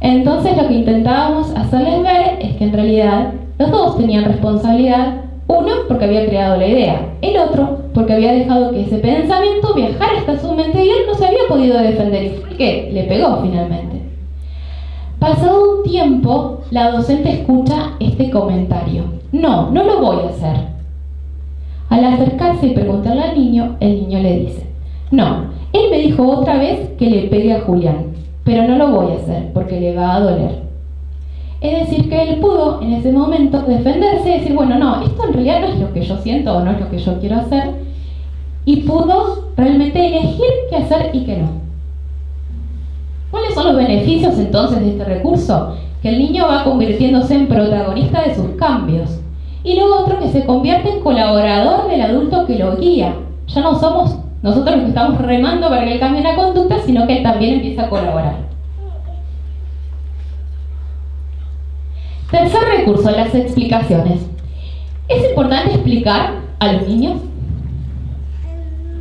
Entonces lo que intentábamos hacerles ver es que en realidad los dos tenían responsabilidad. Uno, porque había creado la idea. El otro, porque había dejado que ese pensamiento viajara hasta su mente y él no se había podido defender. Y fue que le pegó finalmente. Pasado un tiempo, la docente escucha este comentario: no lo voy a hacer. Al acercarse y preguntarle al niño, el niño le dice: no, él me dijo otra vez que le pegue a Julián, pero no lo voy a hacer porque le va a doler. Es decir, que él pudo en ese momento defenderse y decir: bueno, no, esto en realidad no es lo que yo siento o no es lo que yo quiero hacer, y pudo realmente elegir qué hacer y qué no. ¿Cuáles son los beneficios entonces de este recurso? Que el niño va convirtiéndose en protagonista de sus cambios. Y luego otro, que se convierte en colaborador del adulto que lo guía. Ya no somos nosotros los que estamos remando para que él cambie la conducta, sino que él también empieza a colaborar. Tercer recurso, las explicaciones. ¿Es importante explicar a los niños?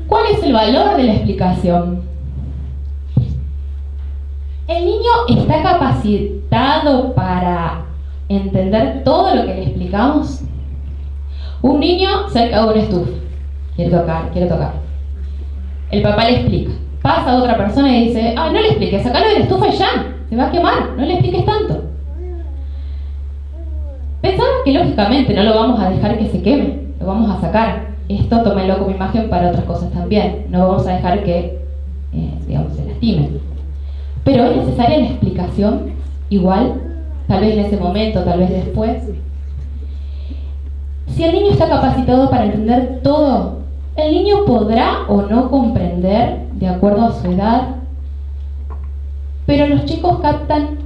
¿Cuál es el valor de la explicación? ¿El niño está capacitado para entender todo lo que le explicamos? Un niño cerca de una estufa. Quiere tocar. El papá le explica. Pasa a otra persona y dice: no le expliques, sacalo de la estufa y ya, se va a quemar, no le expliques tanto. Pensaba que lógicamente no lo vamos a dejar que se queme, lo vamos a sacar. Esto tómenlo como imagen para otras cosas también. No vamos a dejar que, se lastime. Pero es necesaria la explicación, igual, tal vez en ese momento, tal vez después. Si el niño está capacitado para entender todo, el niño podrá o no comprender de acuerdo a su edad, pero los chicos captan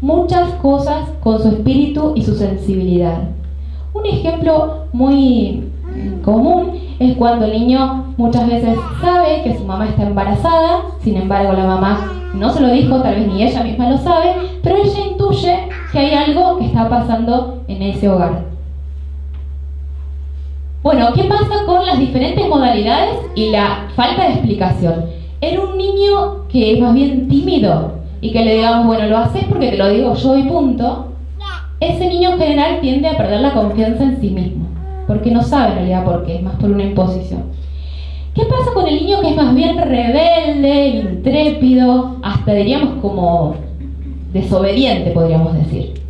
muchas cosas con su espíritu y su sensibilidad. Un ejemplo muy común es cuando el niño muchas veces sabe que su mamá está embarazada, sin embargo la mamá no se lo dijo, tal vez ni ella misma lo sabe, pero ella intuye que hay algo que está pasando en ese hogar. Bueno, ¿qué pasa con las diferentes modalidades y la falta de explicación? Era un niño que es más bien tímido y que le digamos: bueno, lo haces porque te lo digo yo y punto. Ese niño en general tiende a perder la confianza en sí mismo, porque no sabe en realidad por qué, es más por una imposición. ¿Qué pasa con el niño que es más bien rebelde, intrépido, hasta diríamos como desobediente, podríamos decir?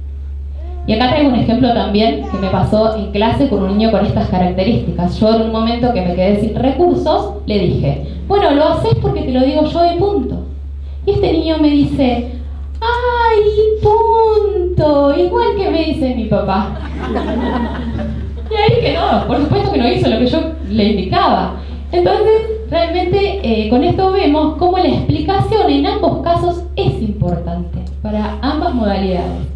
Y acá traigo un ejemplo también que me pasó en clase con un niño con estas características. Yo en un momento que me quedé sin recursos, le dije: bueno, lo haces porque te lo digo yo y punto. Y este niño me dice: ¡ay, punto! Igual que me dice mi papá. Y ahí quedó. Por supuesto que no hizo lo que yo le indicaba. Entonces, realmente con esto vemos cómo la explicación en ambos casos es importante para ambas modalidades.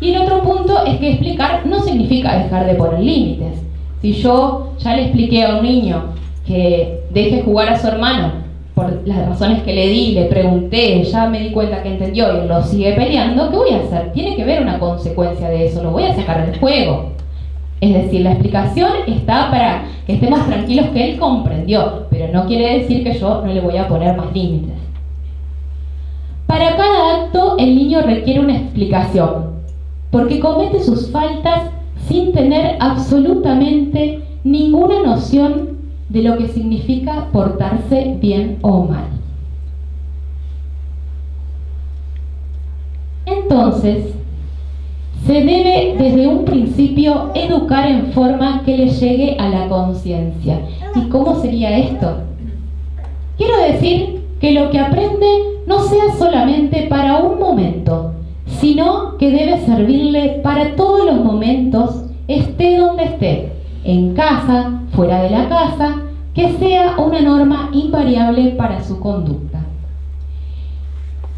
Y el otro punto es que explicar no significa dejar de poner límites. Si yo ya le expliqué a un niño que deje jugar a su hermano por las razones que le di, le pregunté, ya me di cuenta que entendió y lo sigue peleando, ¿qué voy a hacer? Tiene que haber una consecuencia de eso, lo voy a sacar del juego. Es decir, la explicación está para que estemos tranquilos que él comprendió, pero no quiere decir que yo no le voy a poner más límites. Para cada acto, el niño requiere una explicación, porque comete sus faltas sin tener absolutamente ninguna noción de lo que significa portarse bien o mal. Entonces, se debe desde un principio educar en forma que le llegue a la conciencia. ¿Y cómo sería esto? Quiero decir que lo que aprende no sea solamente para un momento, sino que debe servirle para todos los momentos, esté donde esté, en casa, fuera de la casa, que sea una norma invariable para su conducta.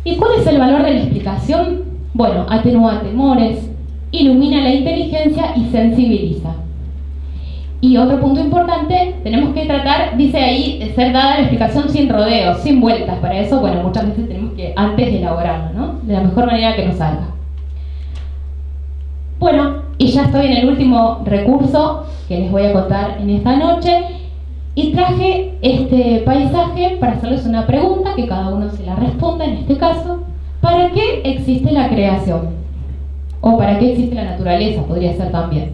¿Y cuál es el valor de la explicación? Bueno, atenúa temores, ilumina la inteligencia y sensibiliza. Y otro punto importante, tenemos que tratar, dice ahí, de ser dada la explicación sin rodeos, sin vueltas. Para eso, bueno, muchas veces tenemos que antes de elaborarlo, ¿no? De la mejor manera que nos salga. Bueno, y ya estoy en el último recurso que les voy a contar en esta noche. Y traje este paisaje para hacerles una pregunta, que cada uno se la responda en este caso. ¿Para qué existe la creación? O ¿para qué existe la naturaleza? Podría ser también.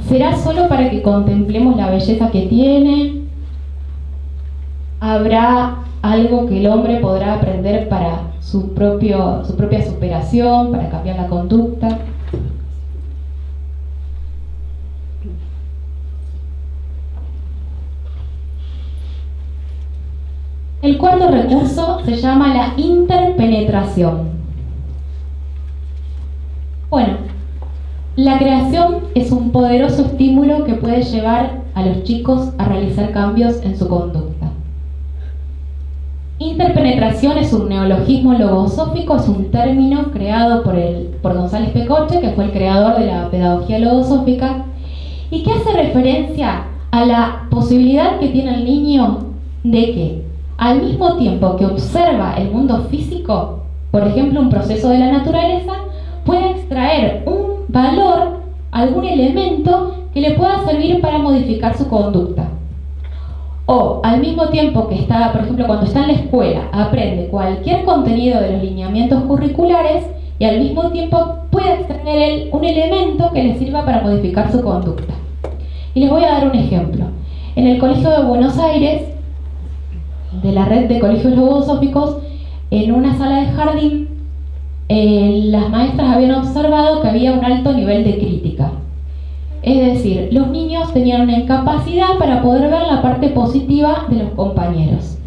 ¿Será solo para que contemplemos la belleza que tiene? ¿Habrá algo que el hombre podrá aprender para su propia superación, para cambiar la conducta? El cuarto recurso se llama la interpenetración. Bueno, la creación es un poderoso estímulo que puede llevar a los chicos a realizar cambios en su conducta. Interpenetración es un neologismo logosófico, es un término creado por González Pecoche, que fue el creador de la pedagogía logosófica, y que hace referencia a la posibilidad que tiene el niño de que, al mismo tiempo que observa el mundo físico, por ejemplo un proceso de la naturaleza, puede extraer un valor, algún elemento que le pueda servir para modificar su conducta. O al mismo tiempo que está, por ejemplo, cuando está en la escuela, aprende cualquier contenido de los lineamientos curriculares y al mismo tiempo puede extraer un elemento que le sirva para modificar su conducta. Y les voy a dar un ejemplo. En el Colegio de Buenos Aires, de la red de colegios logosóficos, en una sala de jardín, las maestras habían observado que había un alto nivel de crítica. Es decir, los niños tenían una incapacidad para poder ver la parte positiva de los compañeros.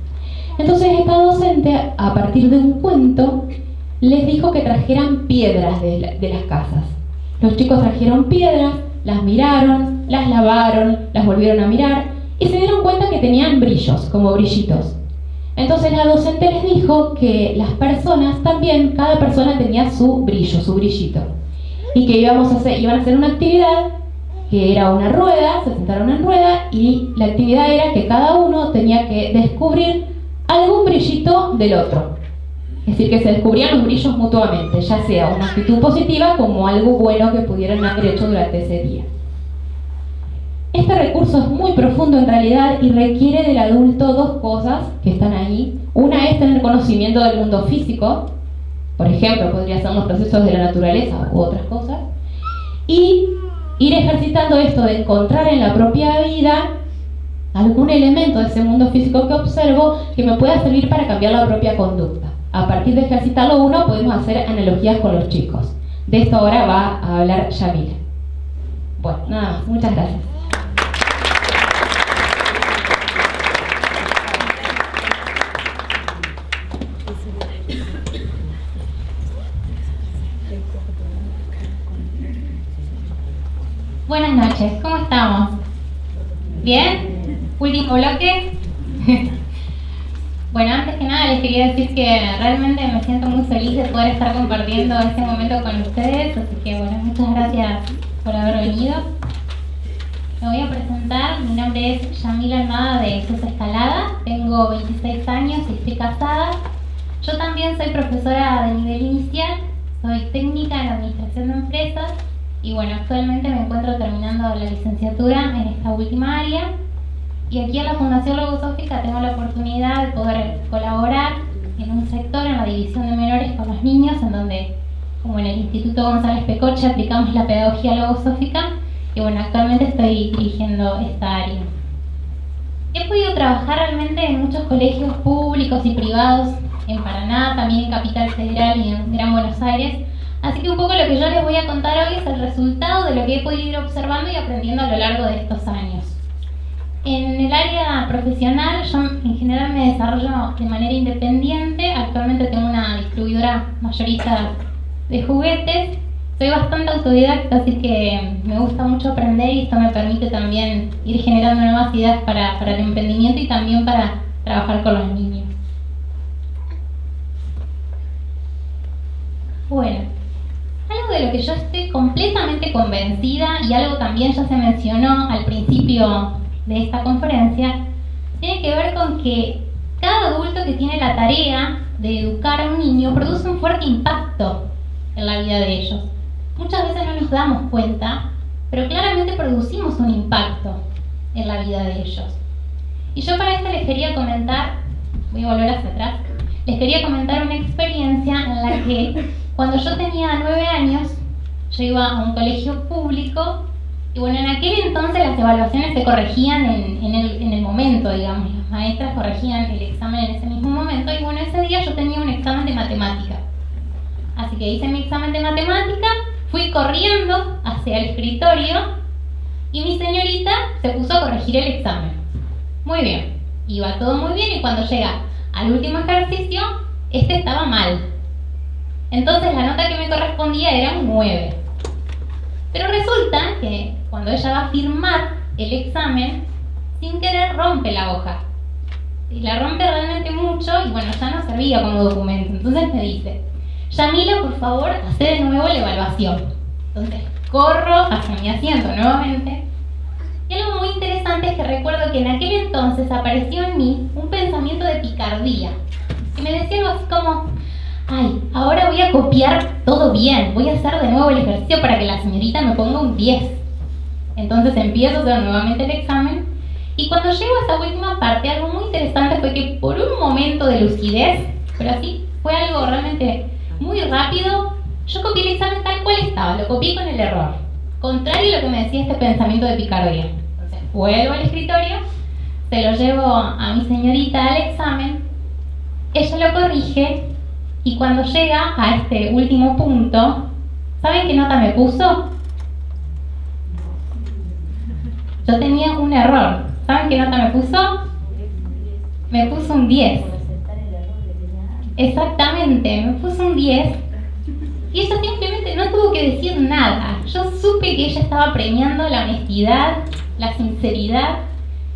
Entonces esta docente, a partir de un cuento, les dijo que trajeran piedras de las casas. Los chicos trajeron piedras, las miraron, las lavaron, las volvieron a mirar y se dieron cuenta que tenían brillos, como brillitos. Entonces la docente les dijo que las personas también, cada persona tenía su brillo, su brillito. Y que iban a hacer una actividad que era una rueda, se sentaron en rueda y la actividad era que cada uno tenía que descubrir algún brillito del otro. Es decir, que se descubrían los brillos mutuamente, ya sea una actitud positiva como algo bueno que pudieran haber hecho durante ese día. Este recurso es muy profundo en realidad y requiere del adulto dos cosas que están ahí. Una es tener conocimiento del mundo físico, por ejemplo, podría ser los procesos de la naturaleza u otras cosas, y ir ejercitando esto de encontrar en la propia vida algún elemento de ese mundo físico que observo que me pueda servir para cambiar la propia conducta. A partir de ejercitarlo uno podemos hacer analogías con los chicos. De esto ahora va a hablar Yamila. Bueno, nada más, muchas gracias. Buenas noches, ¿cómo estamos? ¿Bien? ¿Último bloque? Bueno, antes que nada les quería decir que realmente me siento muy feliz de poder estar compartiendo este momento con ustedes, así que bueno, muchas gracias por haber venido. Me voy a presentar, mi nombre es Yamila Almada de Jesús Escalada, tengo 26 años y estoy casada. Yo también soy profesora de nivel inicial, soy técnica en administración de empresas y bueno, actualmente me encuentro terminando la licenciatura en esta última área. Y aquí en la Fundación Logosófica tengo la oportunidad de poder colaborar en un sector, en la división de menores con los niños, en donde, como en el Instituto González Pecoche, aplicamos la pedagogía logosófica. Y bueno, actualmente estoy dirigiendo esta área. He podido trabajar realmente en muchos colegios públicos y privados en Paraná, también en Capital Federal y en Gran Buenos Aires. Así que un poco lo que yo les voy a contar hoy es el resultado de lo que he podido ir observando y aprendiendo a lo largo de estos años. En el área profesional, yo en general me desarrollo de manera independiente. Actualmente tengo una distribuidora mayorista de juguetes. Soy bastante autodidacta, así que me gusta mucho aprender y esto me permite también ir generando nuevas ideas para el emprendimiento y también para trabajar con los niños. Bueno, algo de lo que yo estoy completamente convencida y algo también ya se mencionó al principio de esta conferencia, tiene que ver con que cada adulto que tiene la tarea de educar a un niño produce un fuerte impacto en la vida de ellos. Muchas veces no nos damos cuenta, pero claramente producimos un impacto en la vida de ellos. Y yo para esto les quería comentar, voy a volver hacia atrás, les quería comentar una experiencia en la que cuando yo tenía 9 años, yo iba a un colegio público y bueno, en aquel entonces las evaluaciones se corregían en el momento, digamos, las maestras corregían el examen en ese mismo momento y bueno, ese día yo tenía un examen de matemática. Así que hice mi examen de matemática, fui corriendo hacia el escritorio y mi señorita se puso a corregir el examen. Muy bien, iba todo muy bien y cuando llega al último ejercicio, este estaba mal. Entonces la nota que me correspondía era un 9. Pero resulta que cuando ella va a firmar el examen, sin querer rompe la hoja. Y la rompe realmente mucho y bueno, ya no servía como documento. Entonces me dice, Yamila, por favor, hacé de nuevo la evaluación. Entonces corro hacia mi asiento nuevamente. Y algo muy interesante es que recuerdo que en aquel entonces apareció en mí un pensamiento de picardía. Y me decía algo así como, ay, ahora voy a copiar todo bien, voy a hacer de nuevo el ejercicio para que la señorita me ponga un 10. Entonces empiezo a hacer nuevamente el examen y cuando llego a esta última parte, algo muy interesante fue que por un momento de lucidez, pero así, fue algo realmente muy rápido, yo copié el examen tal cual estaba, lo copié con el error, contrario a lo que me decía este pensamiento de picardía. Entonces vuelvo al escritorio, se lo llevo a mi señorita al examen, ella lo corrige. Y cuando llega a este último punto, ¿saben qué nota me puso? Yo tenía un error. ¿Saben qué nota me puso? Me puso un 10. Exactamente, me puso un 10. Y ella simplemente no tuvo que decir nada. Yo supe que ella estaba premiando la honestidad, la sinceridad.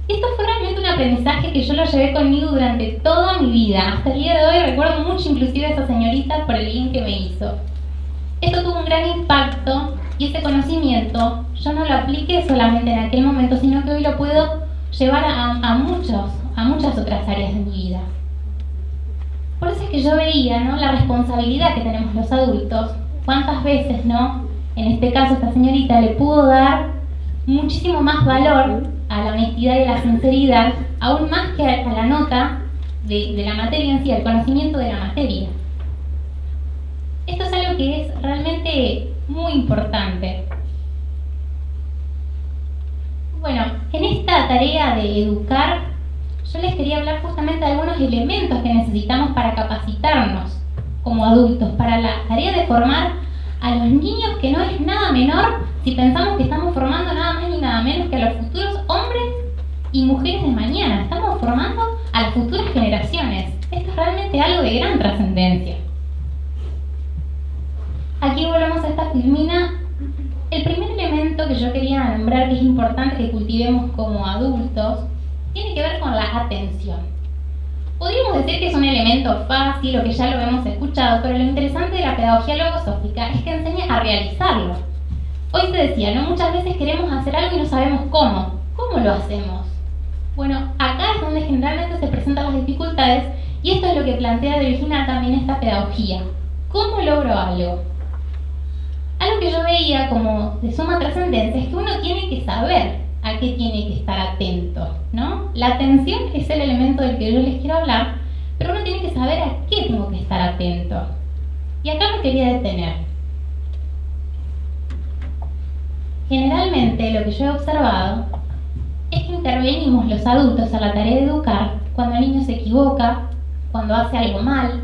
Y esto fue realmente un aprendizaje que yo lo llevé conmigo durante toda mi vida. Hasta el día de hoy recuerdo mucho inclusive a esa señorita por el bien que me hizo. Esto tuvo un gran impacto y ese conocimiento yo no lo apliqué solamente en aquel momento, sino que hoy lo puedo llevar a muchas otras áreas de mi vida. Por eso es que yo veía, ¿no?, la responsabilidad que tenemos los adultos. Cuántas veces, ¿no?, en este caso esta señorita le pudo dar muchísimo más valor a la honestidad y a la sinceridad, aún más que a la nota de la materia en sí, al conocimiento de la materia. Esto es algo que es realmente muy importante. Bueno, en esta tarea de educar, yo les quería hablar justamente de algunos elementos que necesitamos para capacitarnos como adultos, para la tarea de formar a los niños, que no es nada menor si pensamos que estamos formando nada más ni nada menos que a los futuros hombres y mujeres de mañana. Estamos formando a las futuras generaciones. Esto es realmente algo de gran trascendencia. Aquí volvemos a esta filmina. El primer elemento que yo quería nombrar, que es importante que cultivemos como adultos, tiene que ver con la atención. Podríamos decir que es un elemento fácil o que ya lo hemos escuchado, pero lo interesante de la pedagogía logosófica es que enseña a realizarlo. Hoy se decía, ¿no?, muchas veces queremos hacer algo y no sabemos cómo. ¿Cómo lo hacemos? Bueno, acá es donde generalmente se presentan las dificultades y esto es lo que plantea de original también esta pedagogía. ¿Cómo logro algo? Algo que yo veía como de suma trascendencia es que uno tiene que saber a qué tiene que estar atento, ¿no? La atención es el elemento del que yo les quiero hablar, pero uno tiene que saber a qué tengo que estar atento. Y acá me quería detener. Generalmente lo que yo he observado es que intervenimos los adultos en la tarea de educar cuando el niño se equivoca, cuando hace algo mal,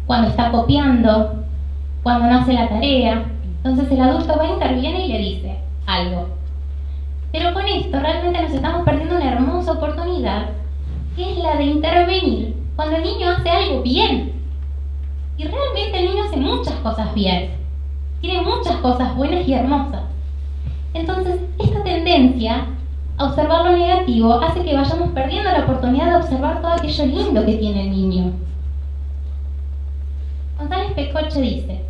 cuando está copiando, cuando no hace la tarea. Entonces el adulto va, interviene y le dice algo. Pero con esto realmente nos estamos perdiendo una hermosa oportunidad, que es la de intervenir cuando el niño hace algo bien. Y realmente el niño hace muchas cosas bien, tiene muchas cosas buenas y hermosas. Entonces esta tendencia a observar lo negativo hace que vayamos perdiendo la oportunidad de observar todo aquello lindo que tiene el niño. González Pecoche dice: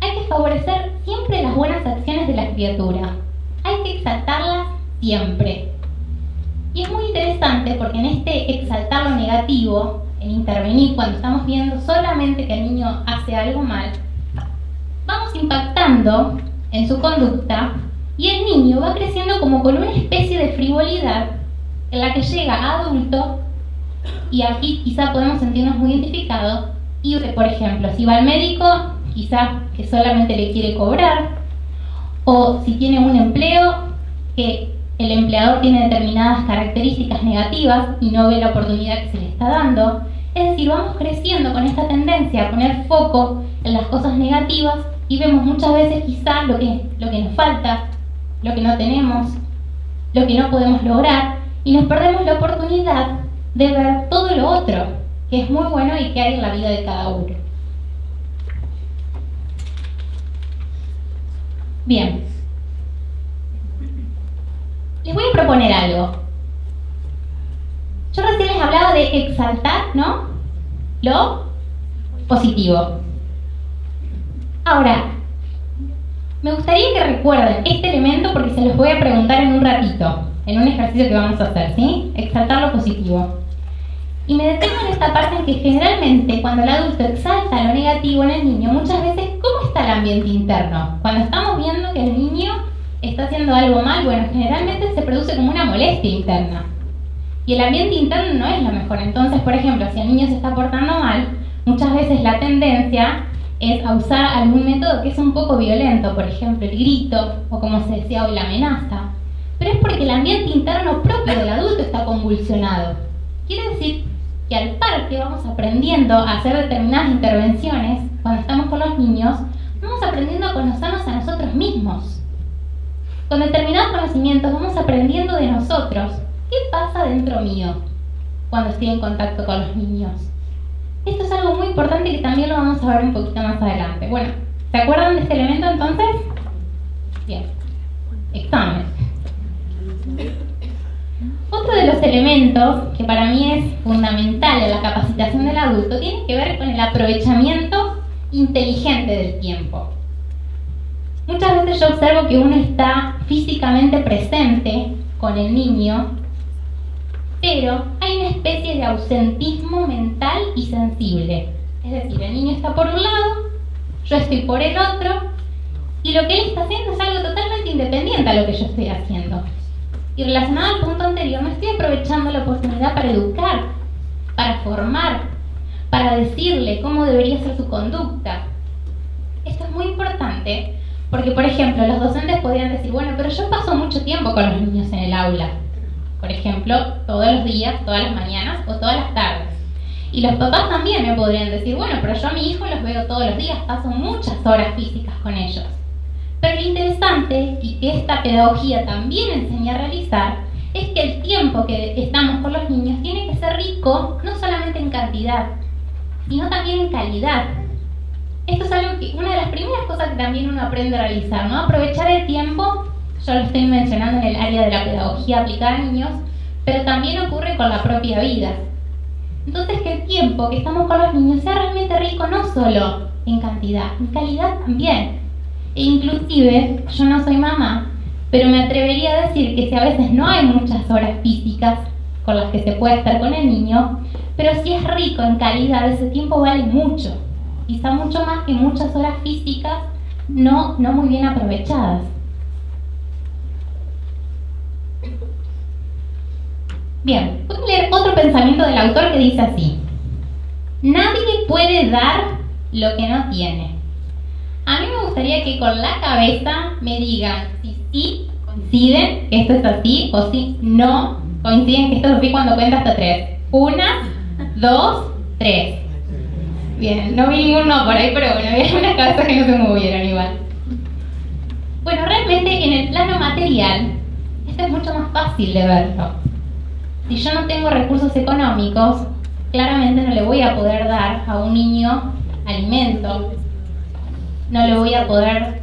hay que favorecer siempre las buenas acciones de la criatura, hay que exaltarlas siempre. Y es muy interesante porque en este exaltar lo negativo, en intervenir cuando estamos viendo solamente que el niño hace algo mal, vamos impactando en su conducta y el niño va creciendo como con una especie de frivolidad en la que llega a adulto, y aquí quizá podemos sentirnos muy identificados, y por ejemplo, si va al médico, quizá que solamente le quiere cobrar, o si tiene un empleo que el empleador tiene determinadas características negativas y no ve la oportunidad que se le está dando. Es decir, vamos creciendo con esta tendencia a poner foco en las cosas negativas y vemos muchas veces quizá lo que nos falta, lo que no tenemos, lo que no podemos lograr, y nos perdemos la oportunidad de ver todo lo otro que es muy bueno y que hay en la vida de cada uno. Bien, les voy a proponer algo. Yo recién les hablaba de exaltar, ¿no?, lo positivo. Ahora, me gustaría que recuerden este elemento porque se los voy a preguntar en un ratito, en un ejercicio que vamos a hacer, ¿sí? Exaltar lo positivo. Y me detengo en esta parte en que generalmente cuando el adulto exalta lo negativo en el niño, muchas veces, ¿cómo está el ambiente interno? Cuando estamos viendo que el niño está haciendo algo mal, bueno, generalmente se produce como una molestia interna. Y el ambiente interno no es lo mejor. Entonces, por ejemplo, si el niño se está portando mal, muchas veces la tendencia es a usar algún método que es un poco violento, por ejemplo, el grito, o como se decía hoy, la amenaza. Pero es porque el ambiente interno propio del adulto está convulsionado. Quiere decir que al par que vamos aprendiendo a hacer determinadas intervenciones, cuando estamos con los niños, vamos aprendiendo a conocernos a nosotros mismos. Con determinados conocimientos vamos aprendiendo de nosotros. ¿Qué pasa dentro mío cuando estoy en contacto con los niños? Esto es algo muy importante que también lo vamos a ver un poquito más adelante. Bueno, ¿se acuerdan de este elemento entonces? Bien. Examen. Otro de los elementos que para mí es fundamental en la capacitación del adulto tiene que ver con el aprovechamiento inteligente del tiempo. Muchas veces yo observo que uno está físicamente presente con el niño, pero hay una especie de ausentismo mental y sensible. Es decir, el niño está por un lado, yo estoy por el otro, y lo que él está haciendo es algo totalmente independiente a lo que yo estoy haciendo. Y relacionado al punto anterior, no estoy aprovechando la oportunidad para educar, para formar, para decirle cómo debería ser su conducta. Esto es muy importante porque, por ejemplo, los docentes podrían decir, bueno, pero yo paso mucho tiempo con los niños en el aula. Por ejemplo, todos los días, todas las mañanas o todas las tardes. Y los papás también me podrían decir, bueno, pero yo a mi hijo los veo todos los días, paso muchas horas físicas con ellos. Pero lo interesante, y que esta pedagogía también enseña a realizar, es que el tiempo que estamos con los niños tiene que ser rico, no solamente en cantidad, sino también en calidad. Esto es algo que, una de las primeras cosas que también uno aprende a realizar, ¿no? Aprovechar el tiempo. Yo lo estoy mencionando en el área de la pedagogía aplicada a niños, pero también ocurre con la propia vida. Entonces, que el tiempo que estamos con los niños sea realmente rico, no solo en cantidad, en calidad también. E inclusive, yo no soy mamá, pero me atrevería a decir que si a veces no hay muchas horas físicas con las que se puede estar con el niño, pero si es rico en calidad, ese tiempo vale mucho. Quizá mucho más que muchas horas físicas no muy bien aprovechadas. Bien, voy a leer otro pensamiento del autor que dice así: nadie puede dar lo que no tiene. A mí me gustaría que con la cabeza me digan si sí coinciden que esto es así o si no coinciden que esto es así cuando cuenta hasta 3. 1, 2, 3. Bien, no vi ninguno por ahí, pero bueno, había unas cabezas que no se movieron igual. Bueno, realmente en el plano material, esto es mucho más fácil de verlo. Si yo no tengo recursos económicos, claramente no le voy a poder dar a un niño alimento, no le voy a poder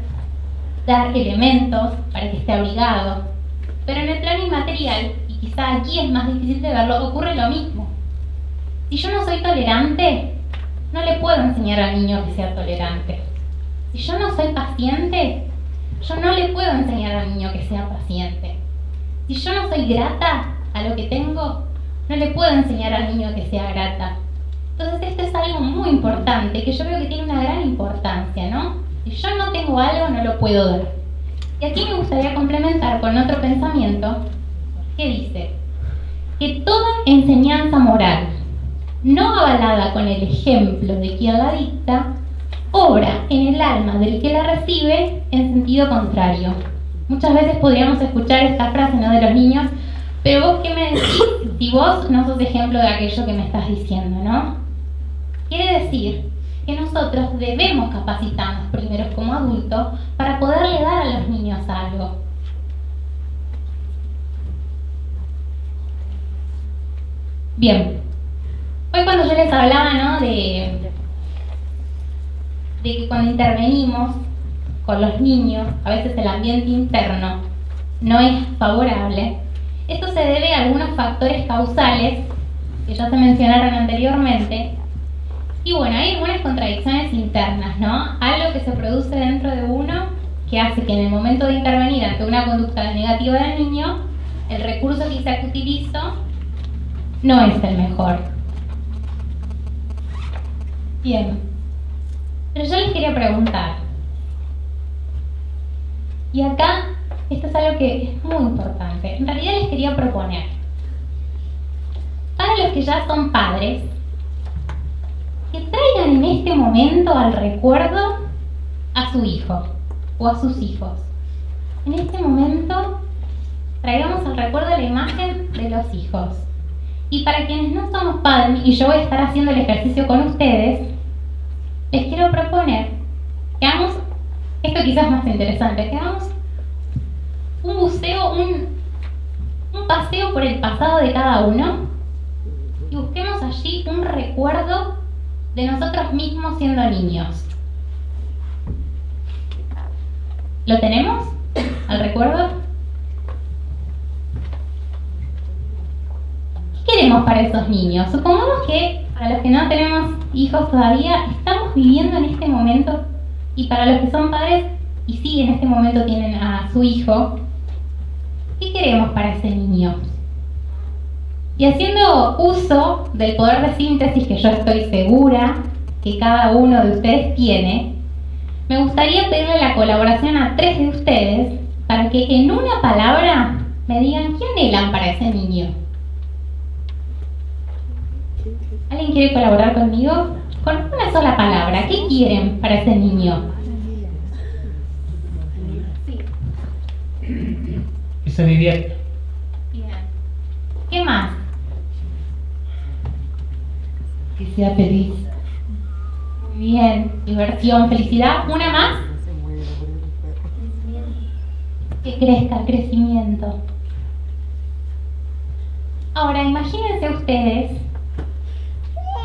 dar elementos para que esté abrigado. Pero en el plano inmaterial, y quizá aquí es más difícil de verlo, ocurre lo mismo. Si yo no soy tolerante, no le puedo enseñar al niño que sea tolerante. Si yo no soy paciente, yo no le puedo enseñar al niño que sea paciente. Si yo no soy grata a lo que tengo, no le puedo enseñar al niño que sea grata. Entonces esto es algo muy importante, que yo veo que tiene una gran importancia, ¿no? Si yo no tengo algo, no lo puedo dar. Y aquí me gustaría complementar con otro pensamiento que dice que toda enseñanza moral no avalada con el ejemplo de quien la dicta, obra en el alma del que la recibe en sentido contrario. Muchas veces podríamos escuchar esta frase, ¿no?, de los niños, pero vos qué me decís si vos no sos ejemplo de aquello que me estás diciendo, ¿no? Quiere decir que nosotros debemos capacitarnos primero como adultos para poderle dar a los niños algo. Bien, hoy cuando yo les hablaba, ¿no?, de que cuando intervenimos con los niños, a veces el ambiente interno no es favorable. Esto se debe a algunos factores causales que ya se mencionaron anteriormente. Y bueno, hay algunas contradicciones internas, ¿no? Algo que se produce dentro de uno que hace que en el momento de intervenir ante una conducta negativa del niño, el recurso quizá que utilizo no es el mejor. Bien. Pero yo les quería preguntar, y acá esto es algo que es muy importante, en realidad les quería proponer, para los que ya son padres, que traigan en este momento al recuerdo a su hijo o a sus hijos. En este momento traigamos al recuerdo la imagen de los hijos. Y para quienes no somos padres, y yo voy a estar haciendo el ejercicio con ustedes, les quiero proponer que hagamos, esto quizás más interesante, que hagamos un buceo, un paseo por el pasado de cada uno y busquemos allí un recuerdo de nosotros mismos siendo niños. ¿Lo tenemos? ¿Al recuerdo? ¿Qué queremos para esos niños? Supongamos que para los que no tenemos hijos todavía, estamos viviendo en este momento, y para los que son padres y sí en este momento tienen a su hijo, ¿qué queremos para ese niño? Y haciendo uso del poder de síntesis que yo estoy segura que cada uno de ustedes tiene, me gustaría pedirle la colaboración a 3 de ustedes para que en una palabra me digan quién anhelan para ese niño. ¿Alguien quiere colaborar conmigo? Con una sola palabra, ¿qué quieren para ese niño? Que se divierta. Bien. ¿Qué más? Que sea feliz. Muy bien. Diversión, felicidad. ¿Una más? Que crezca, crecimiento. Ahora, imagínense ustedes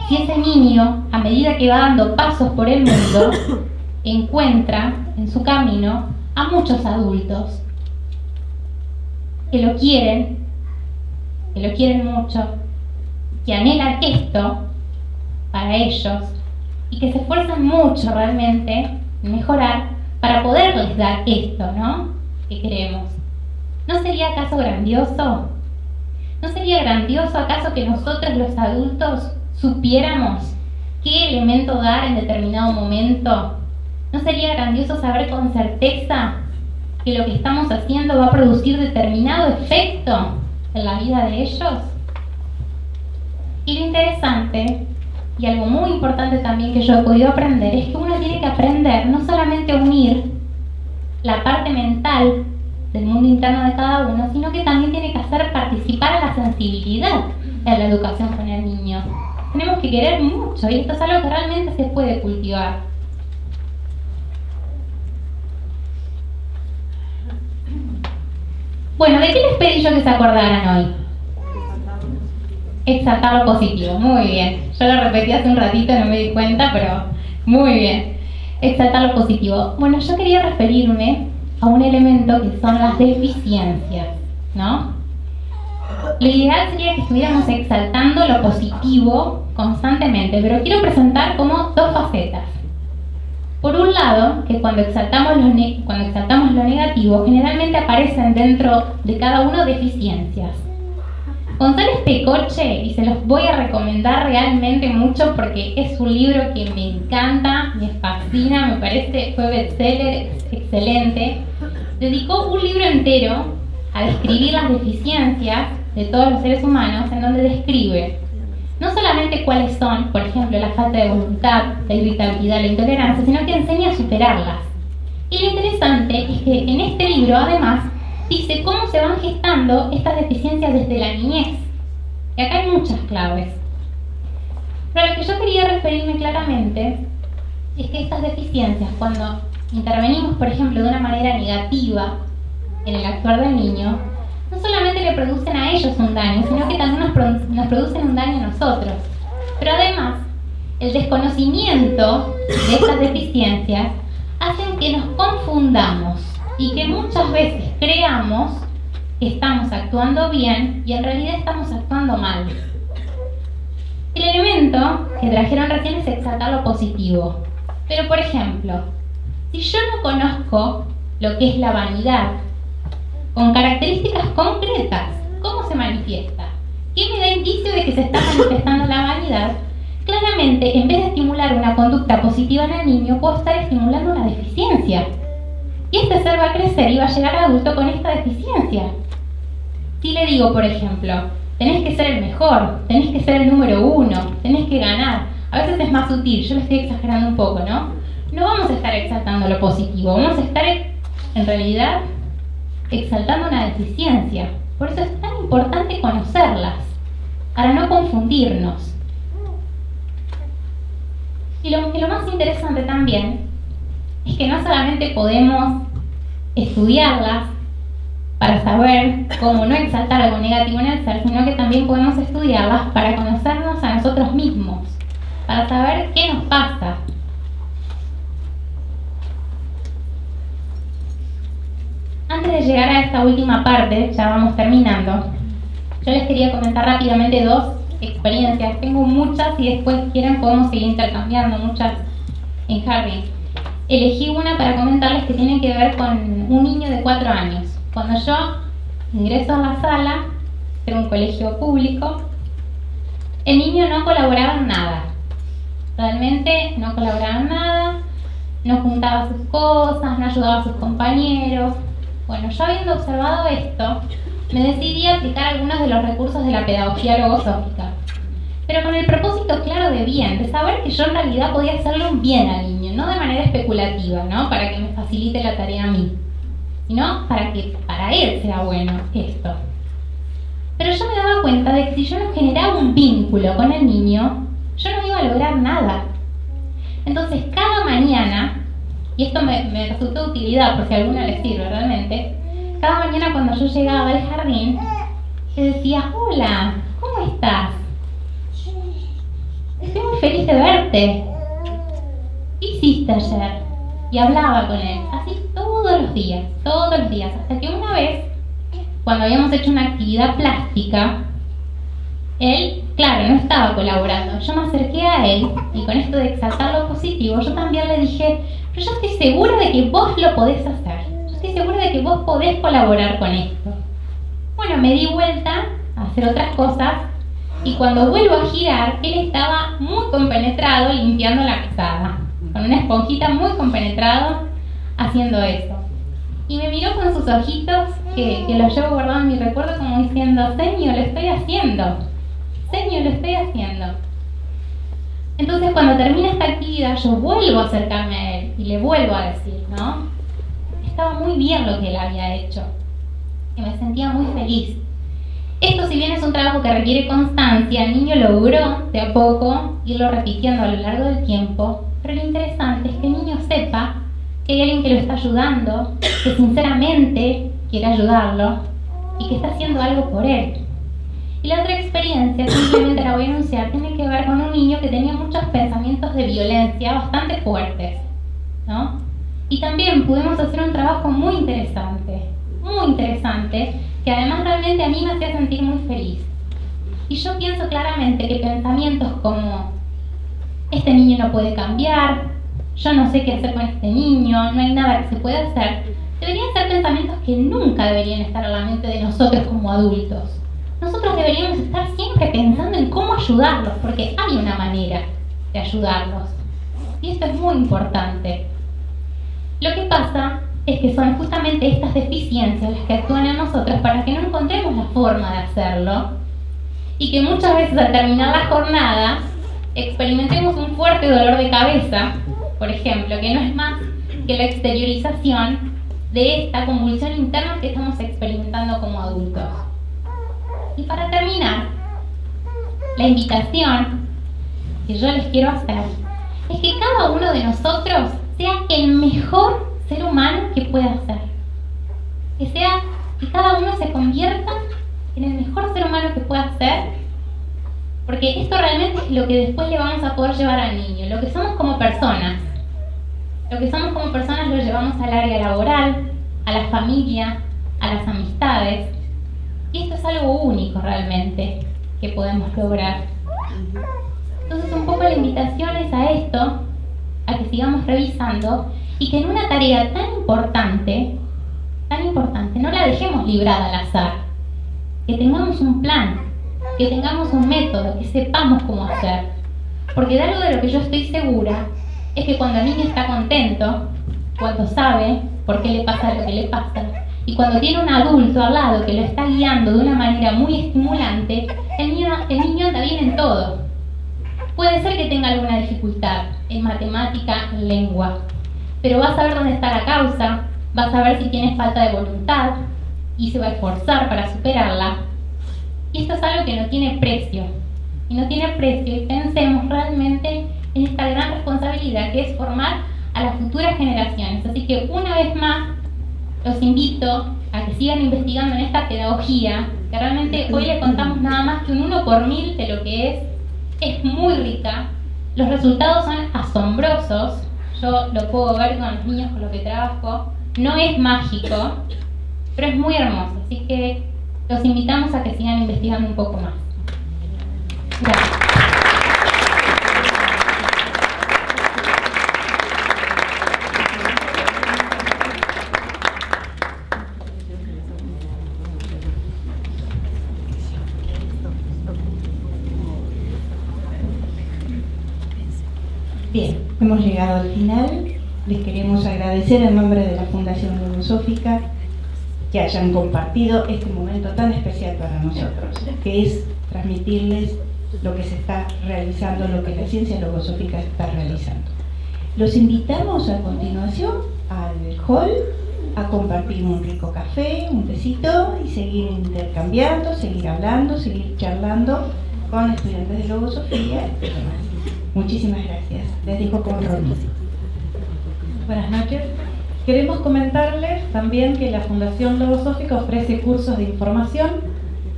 si ese niño, a medida que va dando pasos por el mundo, encuentra en su camino a muchos adultos que lo quieren mucho, que anhelan esto para ellos y que se esfuerzan mucho realmente en mejorar para poderles dar esto, ¿no?, que queremos. ¿No sería acaso grandioso? ¿No sería grandioso acaso que nosotros los adultos supiéramos qué elemento dar en determinado momento? ¿No sería grandioso saber con certeza que lo que estamos haciendo va a producir determinado efecto en la vida de ellos? Y lo interesante, y algo muy importante también que yo he podido aprender, es que uno tiene que aprender no solamente a unir la parte mental del mundo interno de cada uno, sino que también tiene que hacer participar a la sensibilidad en la educación con el niño. Tenemos que querer mucho y esto es algo que realmente se puede cultivar. Bueno, ¿de qué les pedí yo que se acordaran hoy? Exaltar lo positivo, muy bien. Yo lo repetí hace un ratito, no me di cuenta, pero muy bien. Exaltar lo positivo. Bueno, yo quería referirme a un elemento que son las deficiencias, ¿no? Lo ideal sería que estuviéramos exaltando lo positivo constantemente, pero quiero presentar como dos facetas. Por un lado, que cuando exaltamos lo negativo, generalmente aparecen dentro de cada uno deficiencias. González Pecoche, y se los voy a recomendar realmente mucho porque es un libro que me encanta, me fascina, me parece, fue bestseller, excelente. Dedicó un libro entero a describir las deficiencias de todos los seres humanos, en donde describe no solamente cuáles son, por ejemplo, la falta de voluntad, la irritabilidad, la intolerancia, sino que enseña a superarlas. Y lo interesante es que en este libro, además, dice cómo se van gestando estas deficiencias desde la niñez. Y acá hay muchas claves. Pero a lo que yo quería referirme claramente es que estas deficiencias, cuando intervenimos, por ejemplo, de una manera negativa en el actuar del niño, no solamente le producen a ellos un daño, sino que también nos producen un daño a nosotros. Pero además, el desconocimiento de estas deficiencias hacen que nos confundamos y que muchas veces creamos que estamos actuando bien y en realidad estamos actuando mal. El elemento que trajeron recién es exaltar lo positivo. Pero, por ejemplo, si yo no conozco lo que es la vanidad, con características concretas, ¿cómo se manifiesta? ¿Qué me da indicio de que se está manifestando la vanidad? Claramente, en vez de estimular una conducta positiva en el niño, puedo estar estimulando una deficiencia. Y este ser va a crecer y va a llegar adulto con esta deficiencia. Si le digo, por ejemplo, tenés que ser el mejor, tenés que ser el número 1, tenés que ganar. A veces es más sutil, yo lo estoy exagerando un poco, ¿no? No vamos a estar exaltando lo positivo, vamos a estar, en realidad, exaltando una deficiencia. Por eso es tan importante conocerlas, para no confundirnos. Y lo más interesante también es que no solamente podemos estudiarlas para saber cómo no exaltar algo negativo en el ser, sino que también podemos estudiarlas para conocernos a nosotros mismos, para saber qué nos pasa. Antes de llegar a esta última parte, ya vamos terminando, yo les quería comentar rápidamente dos experiencias. Tengo muchas y después quieren podemos seguir intercambiando muchas en jardín. Elegí una para comentarles que tiene que ver con un niño de 4 años. Cuando yo ingreso a la sala de un colegio público, el niño no colaboraba en nada. Realmente no colaboraba en nada, no juntaba sus cosas, no ayudaba a sus compañeros. Bueno, yo habiendo observado esto, me decidí a aplicar algunos de los recursos de la pedagogía logosófica, pero con el propósito claro de bien, de saber que yo en realidad podía hacerle un bien al niño, no de manera especulativa, ¿no? Para que me facilite la tarea a mí, sino para que para él sea bueno esto. Pero yo me daba cuenta de que si yo no generaba un vínculo con el niño, yo no iba a lograr nada. Entonces cada mañana, y esto me resultó de utilidad por si a alguna les sirve realmente, cada mañana cuando yo llegaba al jardín, le decía, hola, ¿cómo estás? Estoy muy feliz de verte. ¿Qué hiciste ayer? Y hablaba con él, así todos los días, hasta que una vez, cuando habíamos hecho una actividad plástica, él, claro, no estaba colaborando. Yo me acerqué a él y con esto de exaltar lo positivo, yo también le dije, pero yo estoy segura de que vos lo podés hacer. Yo estoy segura de que vos podés colaborar con esto. Bueno, me di vuelta a hacer otras cosas y cuando vuelvo a girar, él estaba muy compenetrado limpiando la mesada, con una esponjita muy compenetrado haciendo eso. Y me miró con sus ojitos, que los llevo guardado en mi recuerdo, como diciendo, Señor, lo estoy haciendo. Señor, lo estoy haciendo. Entonces cuando termina esta actividad yo vuelvo a acercarme a él y le vuelvo a decir, ¿no? Estaba muy bien lo que él había hecho. que me sentía muy feliz. Esto, si bien es un trabajo que requiere constancia, el niño logró de a poco irlo repitiendo a lo largo del tiempo, pero lo interesante es que el niño sepa que hay alguien que lo está ayudando, que sinceramente quiere ayudarlo y que está haciendo algo por él. Y la otra experiencia, simplemente la voy a anunciar, tiene que ver con un niño que tenía muchos pensamientos de violencia bastante fuertes, ¿no? Y también pudimos hacer un trabajo muy interesante, que además realmente a mí me hacía sentir muy feliz. Y yo pienso claramente que pensamientos como este niño no puede cambiar, yo no sé qué hacer con este niño, no hay nada que se pueda hacer, deberían ser pensamientos que nunca deberían estar en la mente de nosotros como adultos. Nosotros deberíamos estar siempre pensando en cómo ayudarlos, porque hay una manera de ayudarlos. Y esto es muy importante. Lo que pasa es que son justamente estas deficiencias las que actúan en nosotros para que no encontremos la forma de hacerlo y que muchas veces al terminar la jornada experimentemos un fuerte dolor de cabeza, por ejemplo, que no es más que la exteriorización de esta convulsión interna que estamos experimentando como adultos. Y para terminar, la invitación que yo les quiero hacer es que cada uno de nosotros sea el mejor ser humano que pueda ser. Que cada uno se convierta en el mejor ser humano que pueda ser, porque esto realmente es lo que después le vamos a poder llevar al niño. Lo que somos como personas lo llevamos al área laboral, a la familia, a las amistades. Y esto es algo único realmente que podemos lograr. Entonces un poco la invitación es a esto, a que sigamos revisando y que en una tarea tan importante, no la dejemos librada al azar. Que tengamos un plan, que tengamos un método, que sepamos cómo hacer. Porque de algo de lo que yo estoy segura es que cuando el niño está contento, cuando sabe por qué le pasa lo que le pasa, y cuando tiene un adulto al lado que lo está guiando de una manera muy estimulante, el niño anda bien en todo. Puede ser que tenga alguna dificultad en matemática, en lengua, pero va a saber dónde está la causa, va a saber si tiene falta de voluntad y se va a esforzar para superarla. Y esto es algo que no tiene precio. Y no tiene precio, y pensemos realmente en esta gran responsabilidad que es formar a las futuras generaciones. Así que una vez más, los invito a que sigan investigando en esta pedagogía, que realmente hoy les contamos nada más que un 1 por 1000 de lo que es muy rica. Los resultados son asombrosos, yo lo puedo ver con los niños con los que trabajo, no es mágico, pero es muy hermoso, así que los invitamos a que sigan investigando un poco más. Gracias. Bien, hemos llegado al final. Les queremos agradecer en nombre de la Fundación Logosófica que hayan compartido este momento tan especial para nosotros, que es transmitirles lo que se está realizando, lo que la ciencia logosófica está realizando. Los invitamos a continuación al hall a compartir un rico café, un tecito y seguir intercambiando, seguir hablando, seguir charlando con estudiantes de logosofía y demás. Muchísimas gracias. Les dejo con Ronnie. Buenas noches. Queremos comentarles también que la Fundación Logosófica ofrece cursos de información.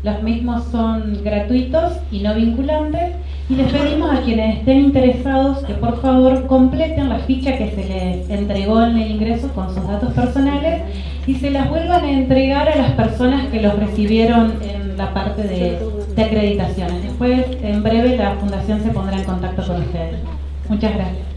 Los mismos son gratuitos y no vinculantes. Y les pedimos a quienes estén interesados que por favor completen la ficha que se les entregó en el ingreso con sus datos personales y se las vuelvan a entregar a las personas que los recibieron en la parte de acreditaciones. Después, en breve, la Fundación se pondrá en contacto con ustedes. Muchas gracias.